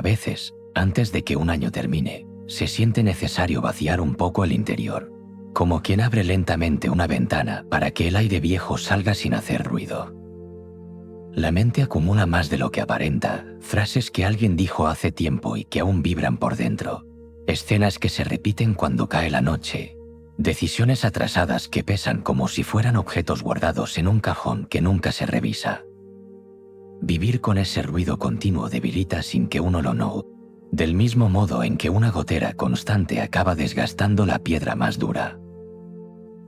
veces, antes de que un año termine, se siente necesario vaciar un poco el interior, como quien abre lentamente una ventana para que el aire viejo salga sin hacer ruido. La mente acumula más de lo que aparenta, frases que alguien dijo hace tiempo y que aún vibran por dentro, escenas que se repiten cuando cae la noche, decisiones atrasadas que pesan como si fueran objetos guardados en un cajón que nunca se revisa. Vivir con ese ruido continuo debilita sin que uno lo note, del mismo modo en que una gotera constante acaba desgastando la piedra más dura.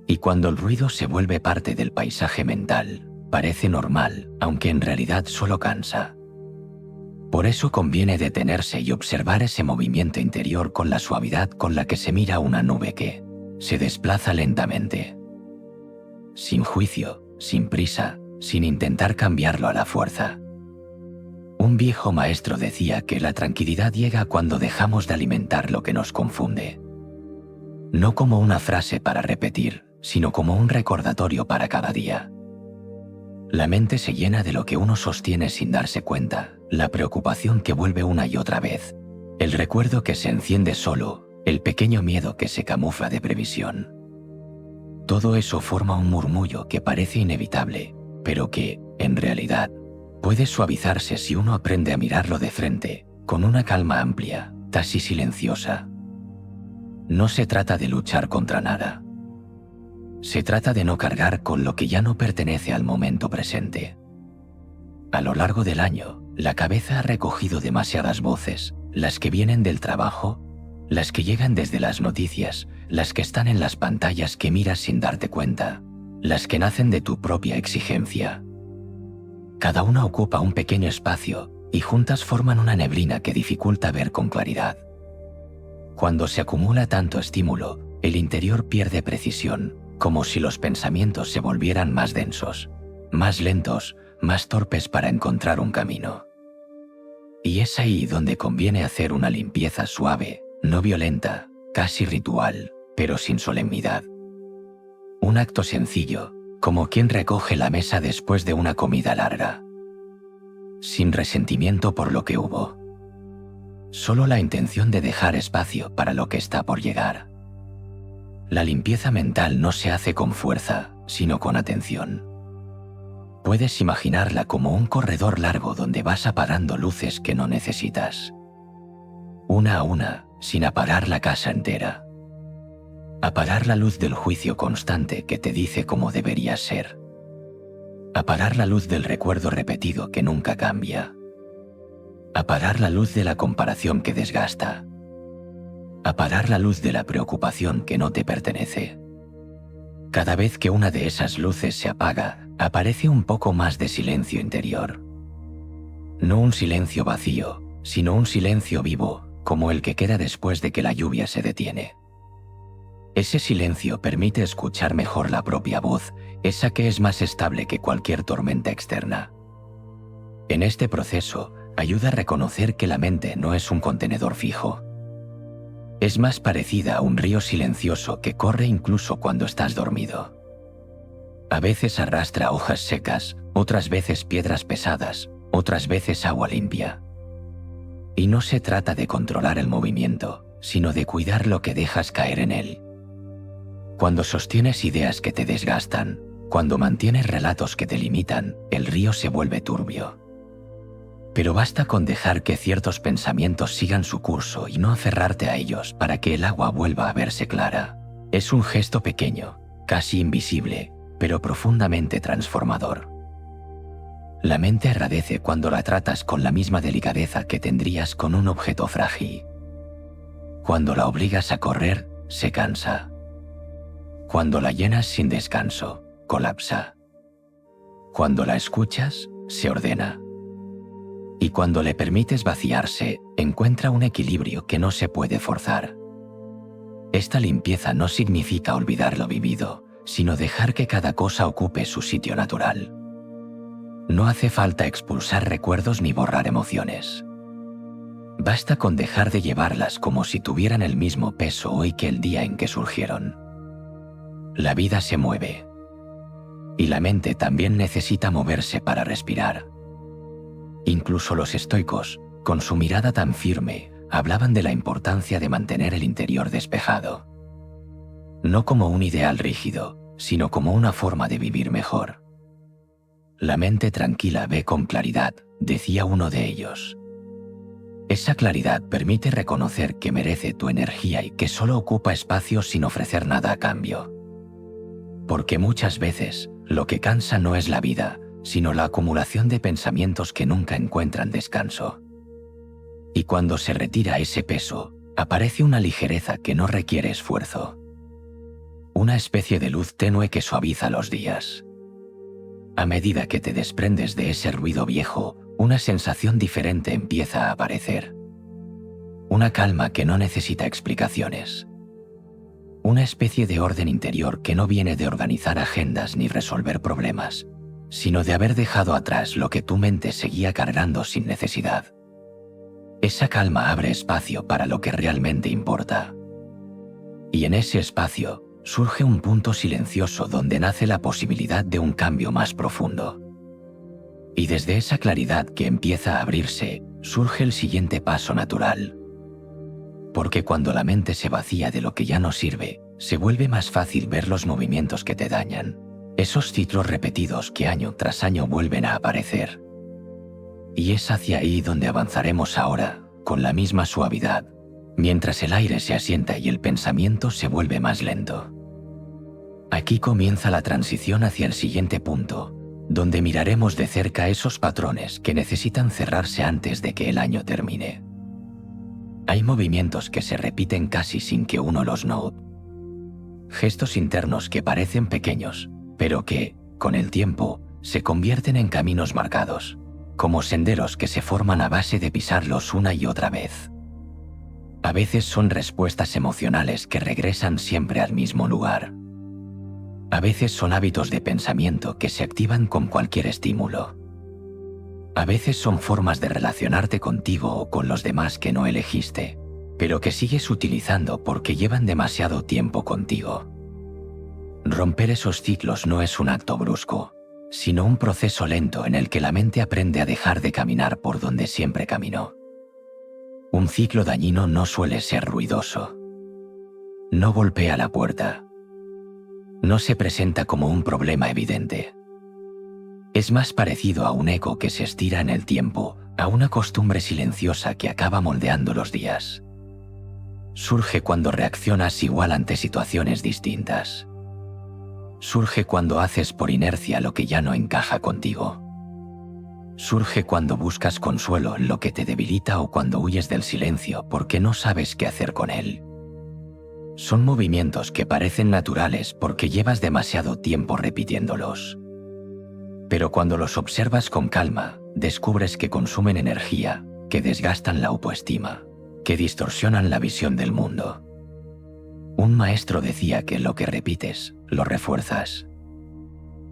Y cuando el ruido se vuelve parte del paisaje mental, parece normal, aunque en realidad solo cansa. Por eso conviene detenerse y observar ese movimiento interior con la suavidad con la que se mira una nube que se desplaza lentamente. Sin juicio, sin prisa, sin intentar cambiarlo a la fuerza. Un viejo maestro decía que la tranquilidad llega cuando dejamos de alimentar lo que nos confunde. No como una frase para repetir, sino como un recordatorio para cada día. La mente se llena de lo que uno sostiene sin darse cuenta, la preocupación que vuelve una y otra vez, el recuerdo que se enciende solo, el pequeño miedo que se camufla de previsión. Todo eso forma un murmullo que parece inevitable, pero que, en realidad, puede suavizarse si uno aprende a mirarlo de frente, con una calma amplia, casi silenciosa. No se trata de luchar contra nada. Se trata de no cargar con lo que ya no pertenece al momento presente. A lo largo del año, la cabeza ha recogido demasiadas voces, las que vienen del trabajo, las que llegan desde las noticias, las que están en las pantallas que miras sin darte cuenta, las que nacen de tu propia exigencia. Cada una ocupa un pequeño espacio y juntas forman una neblina que dificulta ver con claridad. Cuando se acumula tanto estímulo, el interior pierde precisión, como si los pensamientos se volvieran más densos, más lentos, más torpes para encontrar un camino. Y es ahí donde conviene hacer una limpieza suave, no violenta, casi ritual, pero sin solemnidad. Un acto sencillo, como quien recoge la mesa después de una comida larga. Sin resentimiento por lo que hubo. Solo la intención de dejar espacio para lo que está por llegar. La limpieza mental no se hace con fuerza, sino con atención. Puedes imaginarla como un corredor largo donde vas apagando luces que no necesitas. Una a una, sin apagar la casa entera. Apagar la luz del juicio constante que te dice cómo deberías ser. Apagar la luz del recuerdo repetido que nunca cambia. Apagar la luz de la comparación que desgasta. Apagar la luz de la preocupación que no te pertenece. Cada vez que una de esas luces se apaga, aparece un poco más de silencio interior. No un silencio vacío, sino un silencio vivo, como el que queda después de que la lluvia se detiene. Ese silencio permite escuchar mejor la propia voz, esa que es más estable que cualquier tormenta externa. En este proceso, ayuda a reconocer que la mente no es un contenedor fijo. Es más parecida a un río silencioso que corre incluso cuando estás dormido. A veces arrastra hojas secas, otras veces piedras pesadas, otras veces agua limpia. Y no se trata de controlar el movimiento, sino de cuidar lo que dejas caer en él. Cuando sostienes ideas que te desgastan, cuando mantienes relatos que te limitan, el río se vuelve turbio. Pero basta con dejar que ciertos pensamientos sigan su curso y no aferrarte a ellos para que el agua vuelva a verse clara. Es un gesto pequeño, casi invisible, pero profundamente transformador. La mente agradece cuando la tratas con la misma delicadeza que tendrías con un objeto frágil. Cuando la obligas a correr, se cansa. Cuando la llenas sin descanso, colapsa. Cuando la escuchas, se ordena. Y cuando le permites vaciarse, encuentra un equilibrio que no se puede forzar. Esta limpieza no significa olvidar lo vivido, sino dejar que cada cosa ocupe su sitio natural. No hace falta expulsar recuerdos ni borrar emociones. Basta con dejar de llevarlas como si tuvieran el mismo peso hoy que el día en que surgieron. La vida se mueve. Y la mente también necesita moverse para respirar. Incluso los estoicos, Con su mirada tan firme, hablaban de la importancia de mantener el interior despejado. No como un ideal rígido, sino como una forma de vivir mejor. La mente tranquila ve con claridad, decía uno de ellos. Esa claridad permite reconocer que merece tu energía y que solo ocupa espacio sin ofrecer nada a cambio. Porque muchas veces, lo que cansa no es la vida, sino la acumulación de pensamientos que nunca encuentran descanso. Y cuando se retira ese peso, aparece una ligereza que no requiere esfuerzo. Una especie de luz tenue que suaviza los días. A medida que te desprendes de ese ruido viejo, una sensación diferente empieza a aparecer. Una calma que no necesita explicaciones. Una especie de orden interior que no viene de organizar agendas ni resolver problemas, sino de haber dejado atrás lo que tu mente seguía cargando sin necesidad. Esa calma abre espacio para lo que realmente importa. Y en ese espacio surge un punto silencioso donde nace la posibilidad de un cambio más profundo. Y desde esa claridad que empieza a abrirse, surge el siguiente paso natural. Porque cuando la mente se vacía de lo que ya no sirve, se vuelve más fácil ver los movimientos que te dañan, esos ciclos repetidos que año tras año vuelven a aparecer. Y es hacia ahí donde avanzaremos ahora, con la misma suavidad, mientras el aire se asienta y el pensamiento se vuelve más lento. Aquí comienza la transición hacia el siguiente punto, donde miraremos de cerca esos patrones que necesitan cerrarse antes de que el año termine. Hay movimientos que se repiten casi sin que uno los note. Gestos internos que parecen pequeños, pero que, con el tiempo, se convierten en caminos marcados, como senderos que se forman a base de pisarlos una y otra vez. A veces son respuestas emocionales que regresan siempre al mismo lugar. A veces son hábitos de pensamiento que se activan con cualquier estímulo. A veces son formas de relacionarte contigo o con los demás que no elegiste, pero que sigues utilizando porque llevan demasiado tiempo contigo. Romper esos ciclos no es un acto brusco, sino un proceso lento en el que la mente aprende a dejar de caminar por donde siempre caminó. Un ciclo dañino no suele ser ruidoso. No golpea la puerta. No se presenta como un problema evidente. Es más parecido a un eco que se estira en el tiempo, a una costumbre silenciosa que acaba moldeando los días. Surge cuando reaccionas igual ante situaciones distintas. Surge cuando haces por inercia lo que ya no encaja contigo. Surge cuando buscas consuelo en lo que te debilita o cuando huyes del silencio porque no sabes qué hacer con él. Son movimientos que parecen naturales porque llevas demasiado tiempo repitiéndolos. Pero cuando los observas con calma, descubres que consumen energía, que desgastan la autoestima, que distorsionan la visión del mundo. Un maestro decía que lo que repites, lo refuerzas.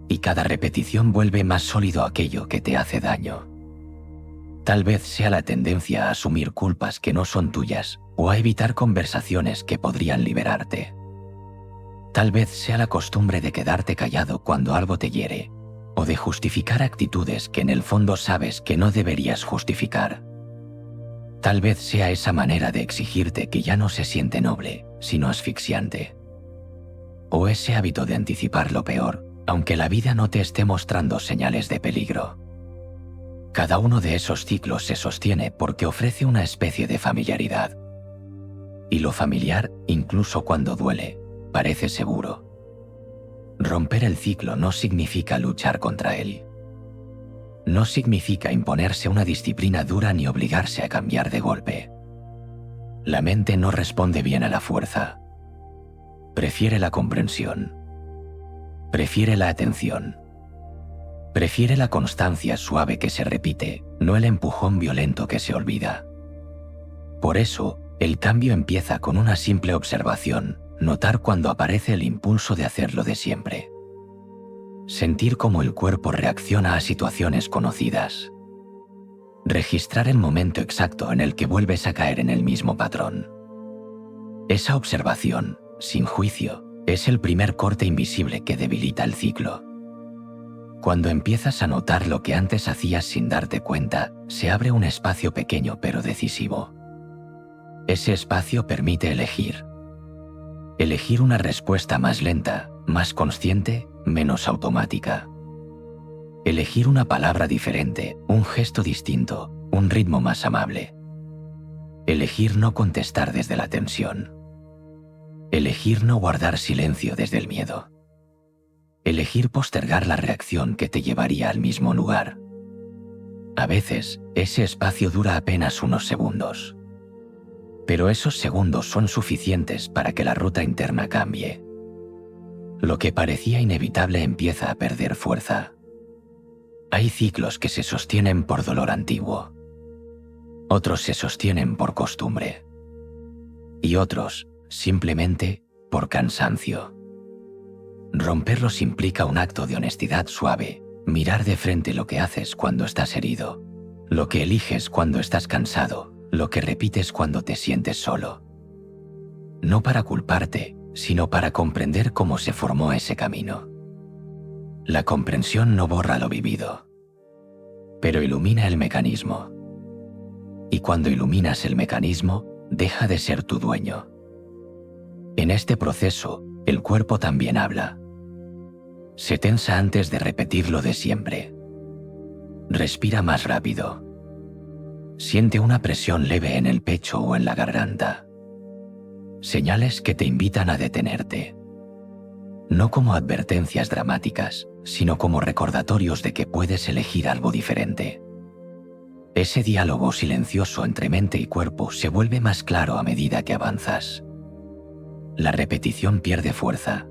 Y cada repetición vuelve más sólido aquello que te hace daño. Tal vez sea la tendencia a asumir culpas que no son tuyas o a evitar conversaciones que podrían liberarte. Tal vez sea la costumbre de quedarte callado cuando algo te hiere o de justificar actitudes que en el fondo sabes que no deberías justificar. Tal vez sea esa manera de exigirte que ya no se siente noble, sino asfixiante. O ese hábito de anticipar lo peor, aunque la vida no te esté mostrando señales de peligro. Cada uno de esos ciclos se sostiene porque ofrece una especie de familiaridad. Y lo familiar, incluso cuando duele, parece seguro. Romper el ciclo no significa luchar contra él. No significa imponerse una disciplina dura ni obligarse a cambiar de golpe. La mente no responde bien a la fuerza. Prefiere la comprensión. Prefiere la atención. Prefiere la constancia suave que se repite, no el empujón violento que se olvida. Por eso, el cambio empieza con una simple observación, notar cuando aparece el impulso de hacerlo de siempre. Sentir cómo el cuerpo reacciona a situaciones conocidas. Registrar el momento exacto en el que vuelves a caer en el mismo patrón. Esa observación, sin juicio, es el primer corte invisible que debilita el ciclo. Cuando empiezas a notar lo que antes hacías sin darte cuenta, se abre un espacio pequeño pero decisivo. Ese espacio permite elegir. Elegir una respuesta más lenta, más consciente, menos automática. Elegir una palabra diferente, un gesto distinto, un ritmo más amable. Elegir no contestar desde la tensión. Elegir no guardar silencio desde el miedo. Elegir postergar la reacción que te llevaría al mismo lugar. A veces, ese espacio dura apenas unos segundos. Pero esos segundos son suficientes para que la ruta interna cambie. Lo que parecía inevitable empieza a perder fuerza. Hay ciclos que se sostienen por dolor antiguo. Otros se sostienen por costumbre. Y otros, simplemente, por cansancio. Romperlos implica un acto de honestidad suave, mirar de frente lo que haces cuando estás herido, lo que eliges cuando estás cansado, lo que repites cuando te sientes solo. No para culparte, sino para comprender cómo se formó ese camino. La comprensión no borra lo vivido, pero ilumina el mecanismo. Y cuando iluminas el mecanismo, deja de ser tu dueño. En este proceso, el cuerpo también habla. Se tensa antes de repetir lo de siempre. Respira más rápido. Siente una presión leve en el pecho o en la garganta. Señales que te invitan a detenerte. No como advertencias dramáticas, sino como recordatorios de que puedes elegir algo diferente. Ese diálogo silencioso entre mente y cuerpo se vuelve más claro a medida que avanzas. La repetición pierde fuerza.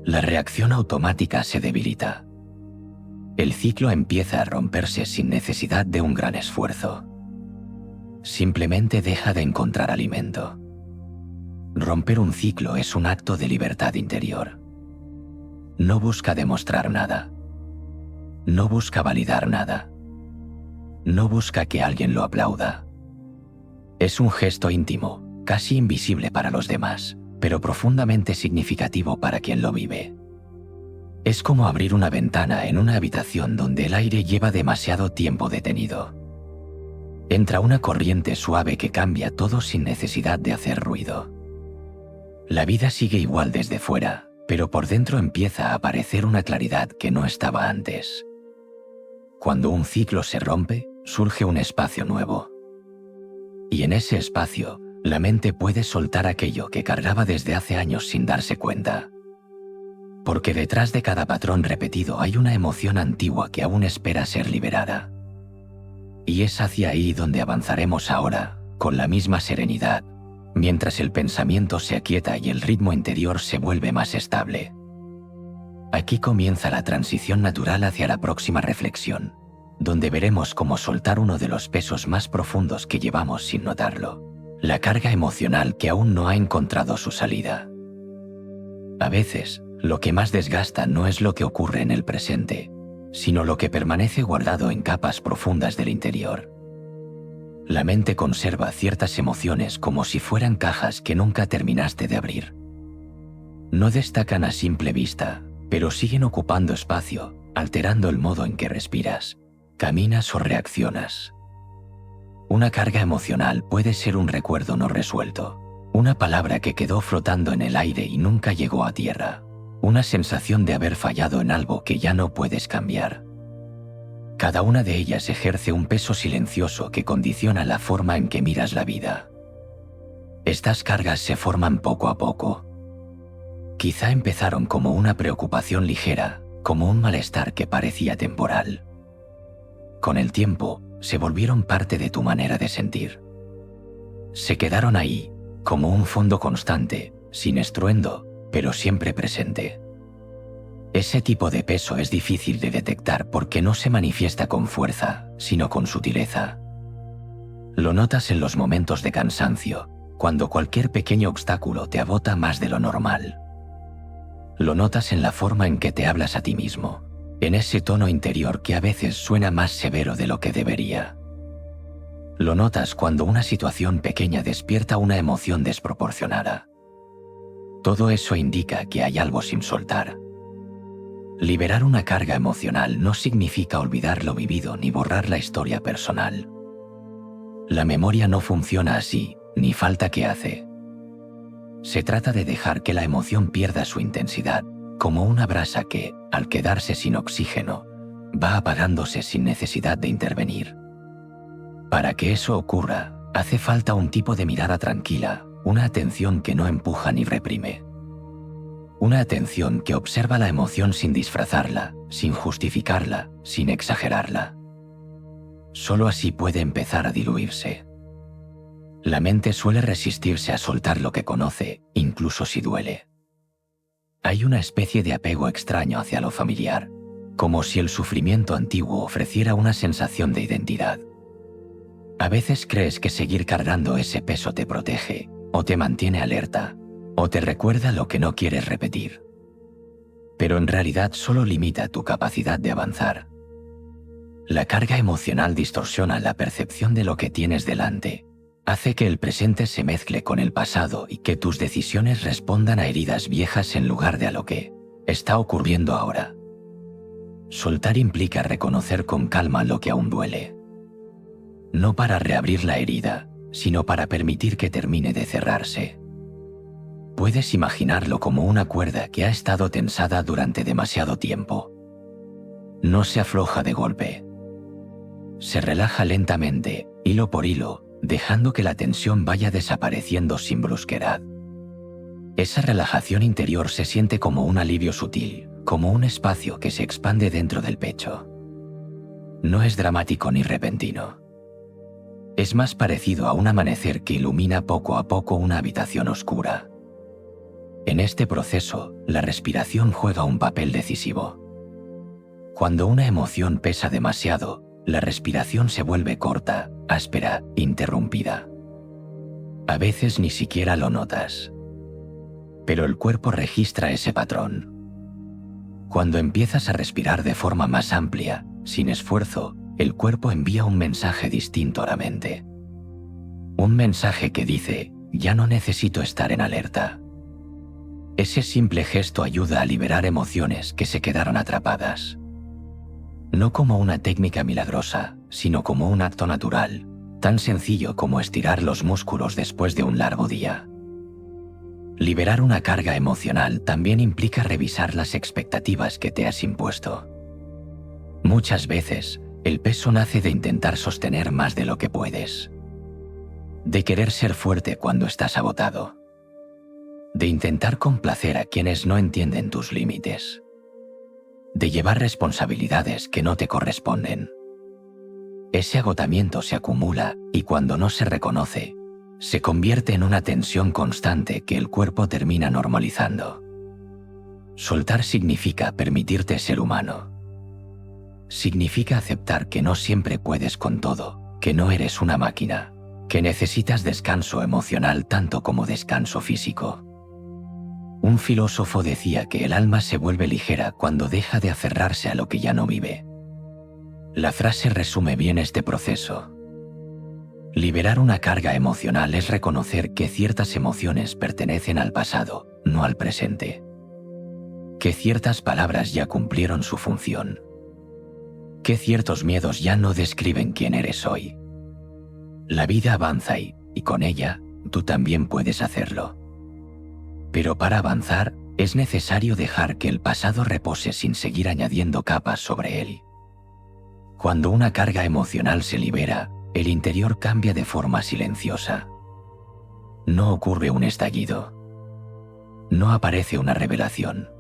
La reacción automática se debilita. El ciclo empieza a romperse sin necesidad de un gran esfuerzo. Simplemente deja de encontrar alimento. Romper un ciclo es un acto de libertad interior. No busca demostrar nada. No busca validar nada. No busca que alguien lo aplauda. Es un gesto íntimo, casi invisible para los demás, pero profundamente significativo para quien lo vive. Es como abrir una ventana en una habitación donde el aire lleva demasiado tiempo detenido. Entra una corriente suave que cambia todo sin necesidad de hacer ruido. La vida sigue igual desde fuera, pero por dentro empieza a aparecer una claridad que no estaba antes. Cuando un ciclo se rompe, surge un espacio nuevo. Y en ese espacio, la mente puede soltar aquello que cargaba desde hace años sin darse cuenta. Porque detrás de cada patrón repetido hay una emoción antigua que aún espera ser liberada. Y es hacia ahí donde avanzaremos ahora, con la misma serenidad, mientras el pensamiento se aquieta y el ritmo interior se vuelve más estable. Aquí comienza la transición natural hacia la próxima reflexión, donde veremos cómo soltar uno de los pesos más profundos que llevamos sin notarlo, la carga emocional que aún no ha encontrado su salida. A veces, lo que más desgasta no es lo que ocurre en el presente, sino lo que permanece guardado en capas profundas del interior. La mente conserva ciertas emociones como si fueran cajas que nunca terminaste de abrir. No destacan a simple vista, pero siguen ocupando espacio, alterando el modo en que respiras, caminas o reaccionas. Una carga emocional puede ser un recuerdo no resuelto, una palabra que quedó flotando en el aire y nunca llegó a tierra, una sensación de haber fallado en algo que ya no puedes cambiar. Cada una de ellas ejerce un peso silencioso que condiciona la forma en que miras la vida. Estas cargas se forman poco a poco. Quizá empezaron como una preocupación ligera, como un malestar que parecía temporal. Con el tiempo, se volvieron parte de tu manera de sentir. Se quedaron ahí, como un fondo constante, sin estruendo, pero siempre presente. Ese tipo de peso es difícil de detectar porque no se manifiesta con fuerza, sino con sutileza. Lo notas en los momentos de cansancio, cuando cualquier pequeño obstáculo te agota más de lo normal. Lo notas en la forma en que te hablas a ti mismo, en ese tono interior que a veces suena más severo de lo que debería. Lo notas cuando una situación pequeña despierta una emoción desproporcionada. Todo eso indica que hay algo sin soltar. Liberar una carga emocional no significa olvidar lo vivido ni borrar la historia personal. La memoria no funciona así, ni falta que hace. Se trata de dejar que la emoción pierda su intensidad, como una brasa que, al quedarse sin oxígeno, va apagándose sin necesidad de intervenir. Para que eso ocurra, hace falta un tipo de mirada tranquila, una atención que no empuja ni reprime. Una atención que observa la emoción sin disfrazarla, sin justificarla, sin exagerarla. Solo así puede empezar a diluirse. La mente suele resistirse a soltar lo que conoce, incluso si duele. Hay una especie de apego extraño hacia lo familiar, como si el sufrimiento antiguo ofreciera una sensación de identidad. A veces crees que seguir cargando ese peso te protege, o te mantiene alerta, o te recuerda lo que no quieres repetir. Pero en realidad solo limita tu capacidad de avanzar. La carga emocional distorsiona la percepción de lo que tienes delante, hace que el presente se mezcle con el pasado y que tus decisiones respondan a heridas viejas en lugar de a lo que está ocurriendo ahora. Soltar implica reconocer con calma lo que aún duele. No para reabrir la herida, sino para permitir que termine de cerrarse. Puedes imaginarlo como una cuerda que ha estado tensada durante demasiado tiempo. No se afloja de golpe. Se relaja lentamente, hilo por hilo, dejando que la tensión vaya desapareciendo sin brusquedad. Esa relajación interior se siente como un alivio sutil, como un espacio que se expande dentro del pecho. No es dramático ni repentino. Es más parecido a un amanecer que ilumina poco a poco una habitación oscura. En este proceso, la respiración juega un papel decisivo. Cuando una emoción pesa demasiado, la respiración se vuelve corta, áspera, interrumpida. A veces ni siquiera lo notas. Pero el cuerpo registra ese patrón. Cuando empiezas a respirar de forma más amplia, sin esfuerzo, el cuerpo envía un mensaje distinto a la mente. Un mensaje que dice, ya no necesito estar en alerta. Ese simple gesto ayuda a liberar emociones que se quedaron atrapadas. No como una técnica milagrosa, sino como un acto natural, tan sencillo como estirar los músculos después de un largo día. Liberar una carga emocional también implica revisar las expectativas que te has impuesto. Muchas veces, el peso nace de intentar sostener más de lo que puedes. De querer ser fuerte cuando estás agotado. De intentar complacer a quienes no entienden tus límites. De llevar responsabilidades que no te corresponden. Ese agotamiento se acumula y cuando no se reconoce, se convierte en una tensión constante que el cuerpo termina normalizando. Soltar significa permitirte ser humano. Significa aceptar que no siempre puedes con todo, que no eres una máquina, que necesitas descanso emocional tanto como descanso físico. Un filósofo decía que el alma se vuelve ligera cuando deja de aferrarse a lo que ya no vive. La frase resume bien este proceso. Liberar una carga emocional es reconocer que ciertas emociones pertenecen al pasado, no al presente. Que ciertas palabras ya cumplieron su función. Que ciertos miedos ya no describen quién eres hoy. La vida avanza y con ella, tú también puedes hacerlo. Pero para avanzar, es necesario dejar que el pasado repose sin seguir añadiendo capas sobre él. Cuando una carga emocional se libera, el interior cambia de forma silenciosa. No ocurre un estallido. No aparece una revelación.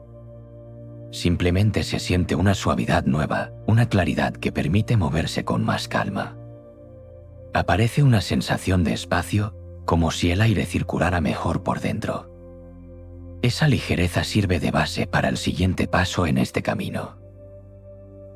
Simplemente se siente una suavidad nueva, una claridad que permite moverse con más calma. Aparece una sensación de espacio, como si el aire circulara mejor por dentro. Esa ligereza sirve de base para el siguiente paso en este camino.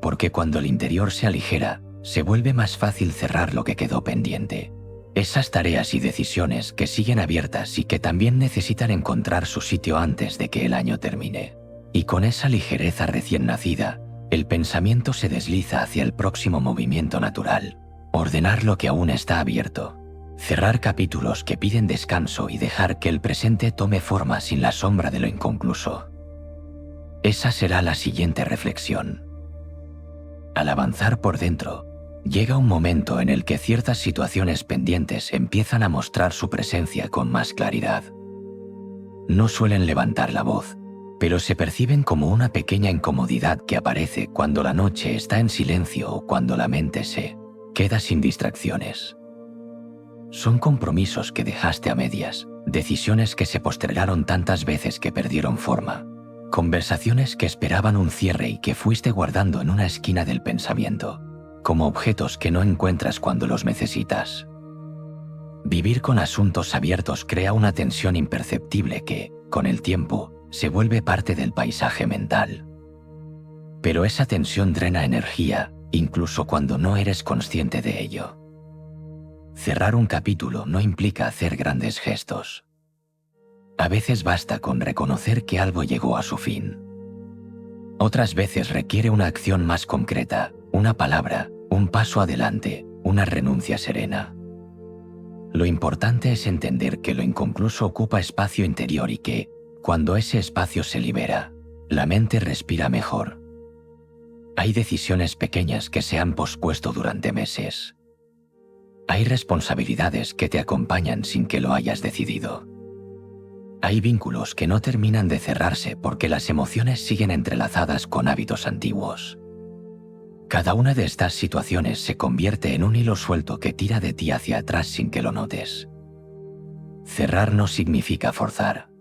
Porque cuando el interior se aligera, se vuelve más fácil cerrar lo que quedó pendiente. Esas tareas y decisiones que siguen abiertas y que también necesitan encontrar su sitio antes de que el año termine. Y con esa ligereza recién nacida, el pensamiento se desliza hacia el próximo movimiento natural. Ordenar lo que aún está abierto. Cerrar capítulos que piden descanso y dejar que el presente tome forma sin la sombra de lo inconcluso. Esa será la siguiente reflexión. Al avanzar por dentro, llega un momento en el que ciertas situaciones pendientes empiezan a mostrar su presencia con más claridad. No suelen levantar la voz, pero se perciben como una pequeña incomodidad que aparece cuando la noche está en silencio o cuando la mente se queda sin distracciones. Son compromisos que dejaste a medias, decisiones que se postergaron tantas veces que perdieron forma, conversaciones que esperaban un cierre y que fuiste guardando en una esquina del pensamiento, como objetos que no encuentras cuando los necesitas. Vivir con asuntos abiertos crea una tensión imperceptible que, con el tiempo, se vuelve parte del paisaje mental. Pero esa tensión drena energía, incluso cuando no eres consciente de ello. Cerrar un capítulo no implica hacer grandes gestos. A veces basta con reconocer que algo llegó a su fin. Otras veces requiere una acción más concreta, una palabra, un paso adelante, una renuncia serena. Lo importante es entender que lo inconcluso ocupa espacio interior y que, cuando ese espacio se libera, la mente respira mejor. Hay decisiones pequeñas que se han pospuesto durante meses. Hay responsabilidades que te acompañan sin que lo hayas decidido. Hay vínculos que no terminan de cerrarse porque las emociones siguen entrelazadas con hábitos antiguos. Cada una de estas situaciones se convierte en un hilo suelto que tira de ti hacia atrás sin que lo notes. Cerrar no significa forzar.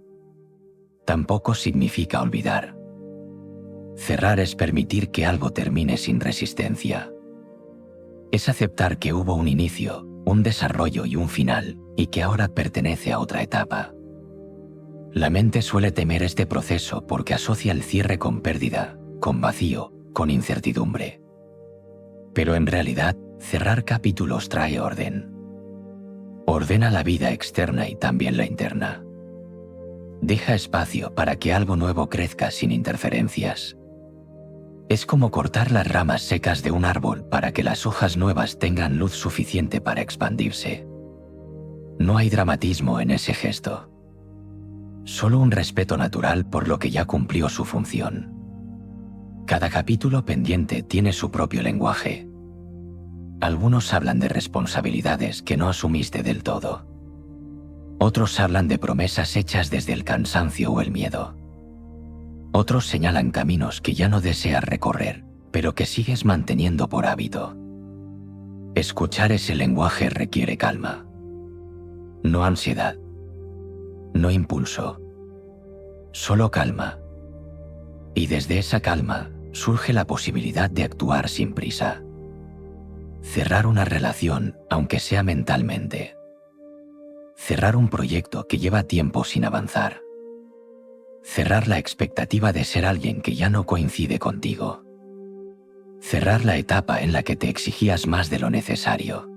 Tampoco significa olvidar. Cerrar es permitir que algo termine sin resistencia. Es aceptar que hubo un inicio, un desarrollo y un final, y que ahora pertenece a otra etapa. La mente suele temer este proceso porque asocia el cierre con pérdida, con vacío, con incertidumbre. Pero en realidad, cerrar capítulos trae orden. Ordena la vida externa y también la interna. Deja espacio para que algo nuevo crezca sin interferencias. Es como cortar las ramas secas de un árbol para que las hojas nuevas tengan luz suficiente para expandirse. No hay dramatismo en ese gesto. Solo un respeto natural por lo que ya cumplió su función. Cada capítulo pendiente tiene su propio lenguaje. Algunos hablan de responsabilidades que no asumiste del todo. Otros hablan de promesas hechas desde el cansancio o el miedo. Otros señalan caminos que ya no deseas recorrer, pero que sigues manteniendo por hábito. Escuchar ese lenguaje requiere calma. No ansiedad. No impulso. Solo calma. Y desde esa calma surge la posibilidad de actuar sin prisa. Cerrar una relación, aunque sea mentalmente. Cerrar un proyecto que lleva tiempo sin avanzar. Cerrar la expectativa de ser alguien que ya no coincide contigo. Cerrar la etapa en la que te exigías más de lo necesario.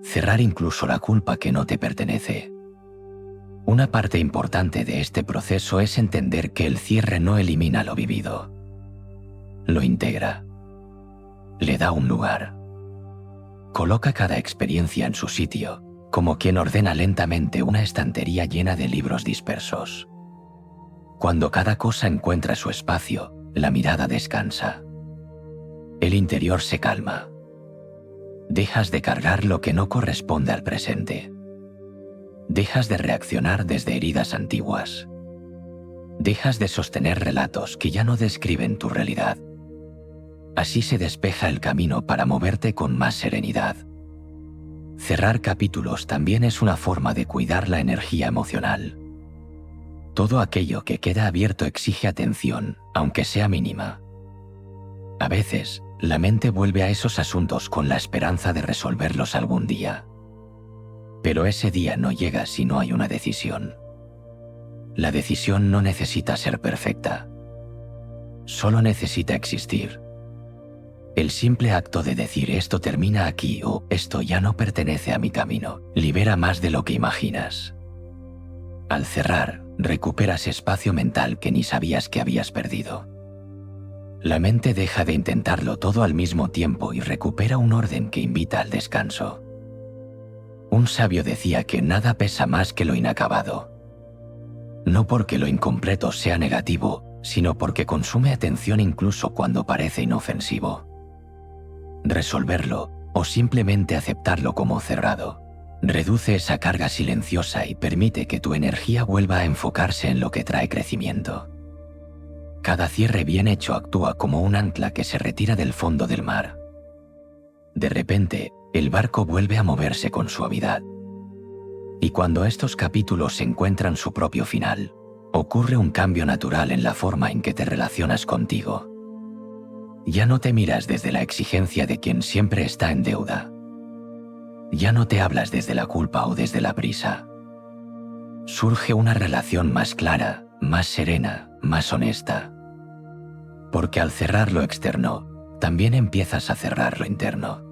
Cerrar incluso la culpa que no te pertenece. Una parte importante de este proceso es entender que el cierre no elimina lo vivido. Lo integra. Le da un lugar. Coloca cada experiencia en su sitio, como quien ordena lentamente una estantería llena de libros dispersos. Cuando cada cosa encuentra su espacio, la mirada descansa. El interior se calma. Dejas de cargar lo que no corresponde al presente. Dejas de reaccionar desde heridas antiguas. Dejas de sostener relatos que ya no describen tu realidad. Así se despeja el camino para moverte con más serenidad. Cerrar capítulos también es una forma de cuidar la energía emocional. Todo aquello que queda abierto exige atención, aunque sea mínima. A veces, la mente vuelve a esos asuntos con la esperanza de resolverlos algún día. Pero ese día no llega si no hay una decisión. La decisión no necesita ser perfecta. Solo necesita existir. El simple acto de decir esto termina aquí o esto ya no pertenece a mi camino, libera más de lo que imaginas. Al cerrar, recuperas espacio mental que ni sabías que habías perdido. La mente deja de intentarlo todo al mismo tiempo y recupera un orden que invita al descanso. Un sabio decía que nada pesa más que lo inacabado. No porque lo incompleto sea negativo, sino porque consume atención incluso cuando parece inofensivo. Resolverlo, o simplemente aceptarlo como cerrado, reduce esa carga silenciosa y permite que tu energía vuelva a enfocarse en lo que trae crecimiento. Cada cierre bien hecho actúa como un ancla que se retira del fondo del mar. De repente, el barco vuelve a moverse con suavidad. Y cuando estos capítulos encuentran su propio final, ocurre un cambio natural en la forma en que te relacionas contigo. Ya no te miras desde la exigencia de quien siempre está en deuda. Ya no te hablas desde la culpa o desde la prisa. Surge una relación más clara, más serena, más honesta. Porque al cerrar lo externo, también empiezas a cerrar lo interno.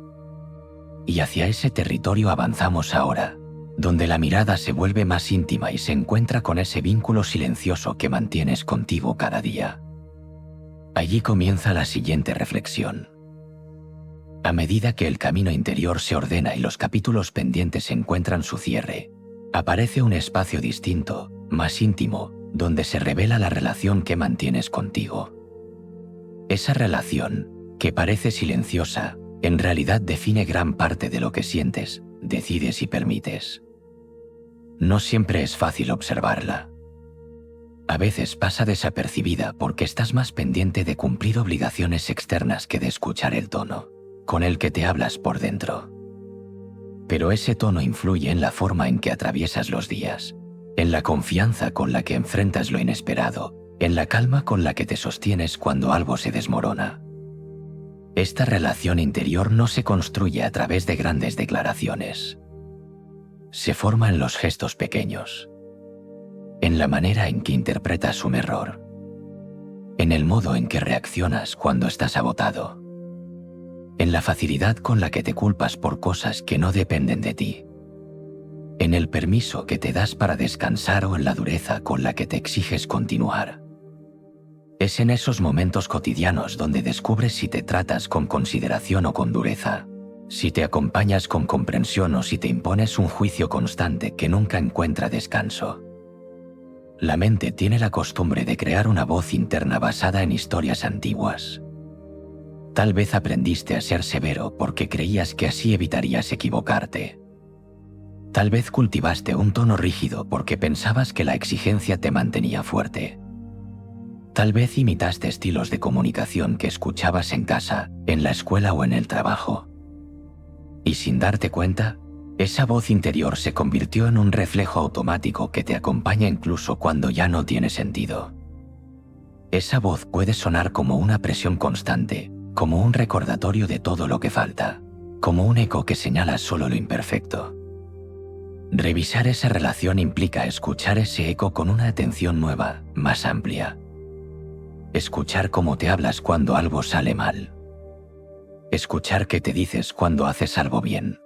Y hacia ese territorio avanzamos ahora, donde la mirada se vuelve más íntima y se encuentra con ese vínculo silencioso que mantienes contigo cada día. Allí comienza la siguiente reflexión. A medida que el camino interior se ordena y los capítulos pendientes encuentran su cierre, aparece un espacio distinto, más íntimo, donde se revela la relación que mantienes contigo. Esa relación, que parece silenciosa, en realidad define gran parte de lo que sientes, decides y permites. No siempre es fácil observarla. A veces pasa desapercibida porque estás más pendiente de cumplir obligaciones externas que de escuchar el tono con el que te hablas por dentro. Pero ese tono influye en la forma en que atraviesas los días, en la confianza con la que enfrentas lo inesperado, en la calma con la que te sostienes cuando algo se desmorona. Esta relación interior no se construye a través de grandes declaraciones. Se forma en los gestos pequeños, en la manera en que interpretas un error, en el modo en que reaccionas cuando estás agotado, en la facilidad con la que te culpas por cosas que no dependen de ti, en el permiso que te das para descansar o en la dureza con la que te exiges continuar. Es en esos momentos cotidianos donde descubres si te tratas con consideración o con dureza, si te acompañas con comprensión o si te impones un juicio constante que nunca encuentra descanso. La mente tiene la costumbre de crear una voz interna basada en historias antiguas. Tal vez aprendiste a ser severo porque creías que así evitarías equivocarte. Tal vez cultivaste un tono rígido porque pensabas que la exigencia te mantenía fuerte. Tal vez imitaste estilos de comunicación que escuchabas en casa, en la escuela o en el trabajo. Y sin darte cuenta, esa voz interior se convirtió en un reflejo automático que te acompaña incluso cuando ya no tiene sentido. Esa voz puede sonar como una presión constante, como un recordatorio de todo lo que falta, como un eco que señala solo lo imperfecto. Revisar esa relación implica escuchar ese eco con una atención nueva, más amplia. Escuchar cómo te hablas cuando algo sale mal. Escuchar qué te dices cuando haces algo bien.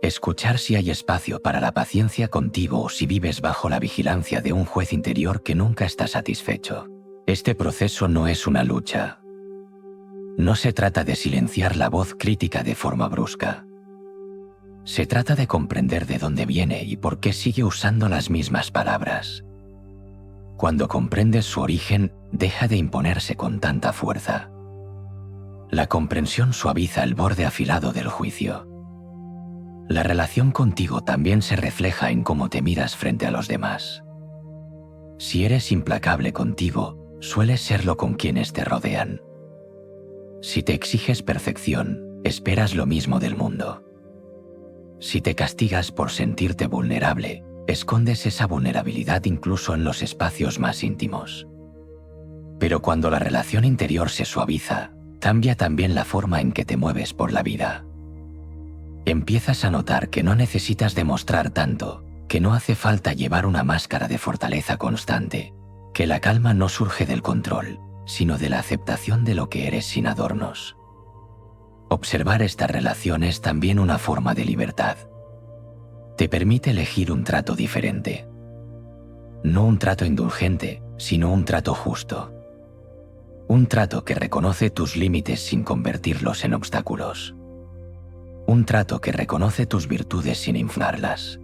Escuchar si hay espacio para la paciencia contigo o si vives bajo la vigilancia de un juez interior que nunca está satisfecho. Este proceso no es una lucha. No se trata de silenciar la voz crítica de forma brusca. Se trata de comprender de dónde viene y por qué sigue usando las mismas palabras. Cuando comprendes su origen, deja de imponerse con tanta fuerza. La comprensión suaviza el borde afilado del juicio. La relación contigo también se refleja en cómo te miras frente a los demás. Si eres implacable contigo, sueles serlo con quienes te rodean. Si te exiges perfección, esperas lo mismo del mundo. Si te castigas por sentirte vulnerable, escondes esa vulnerabilidad incluso en los espacios más íntimos. Pero cuando la relación interior se suaviza, cambia también la forma en que te mueves por la vida. Empiezas a notar que no necesitas demostrar tanto, que no hace falta llevar una máscara de fortaleza constante, que la calma no surge del control, sino de la aceptación de lo que eres sin adornos. Observar esta relación es también una forma de libertad. Te permite elegir un trato diferente. No un trato indulgente, sino un trato justo. Un trato que reconoce tus límites sin convertirlos en obstáculos. Un trato que reconoce tus virtudes sin inflarlas.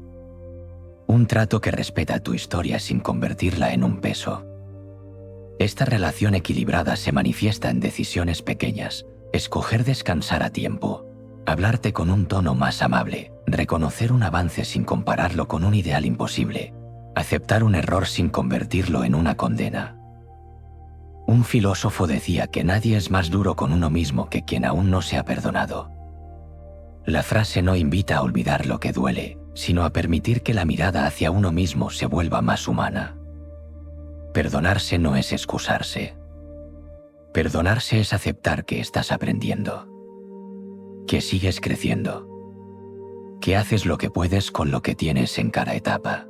Un trato que respeta tu historia sin convertirla en un peso. Esta relación equilibrada se manifiesta en decisiones pequeñas: escoger descansar a tiempo, hablarte con un tono más amable, reconocer un avance sin compararlo con un ideal imposible, aceptar un error sin convertirlo en una condena. Un filósofo decía que nadie es más duro con uno mismo que quien aún no se ha perdonado. La frase no invita a olvidar lo que duele, sino a permitir que la mirada hacia uno mismo se vuelva más humana. Perdonarse no es excusarse. Perdonarse es aceptar que estás aprendiendo, que sigues creciendo, que haces lo que puedes con lo que tienes en cada etapa.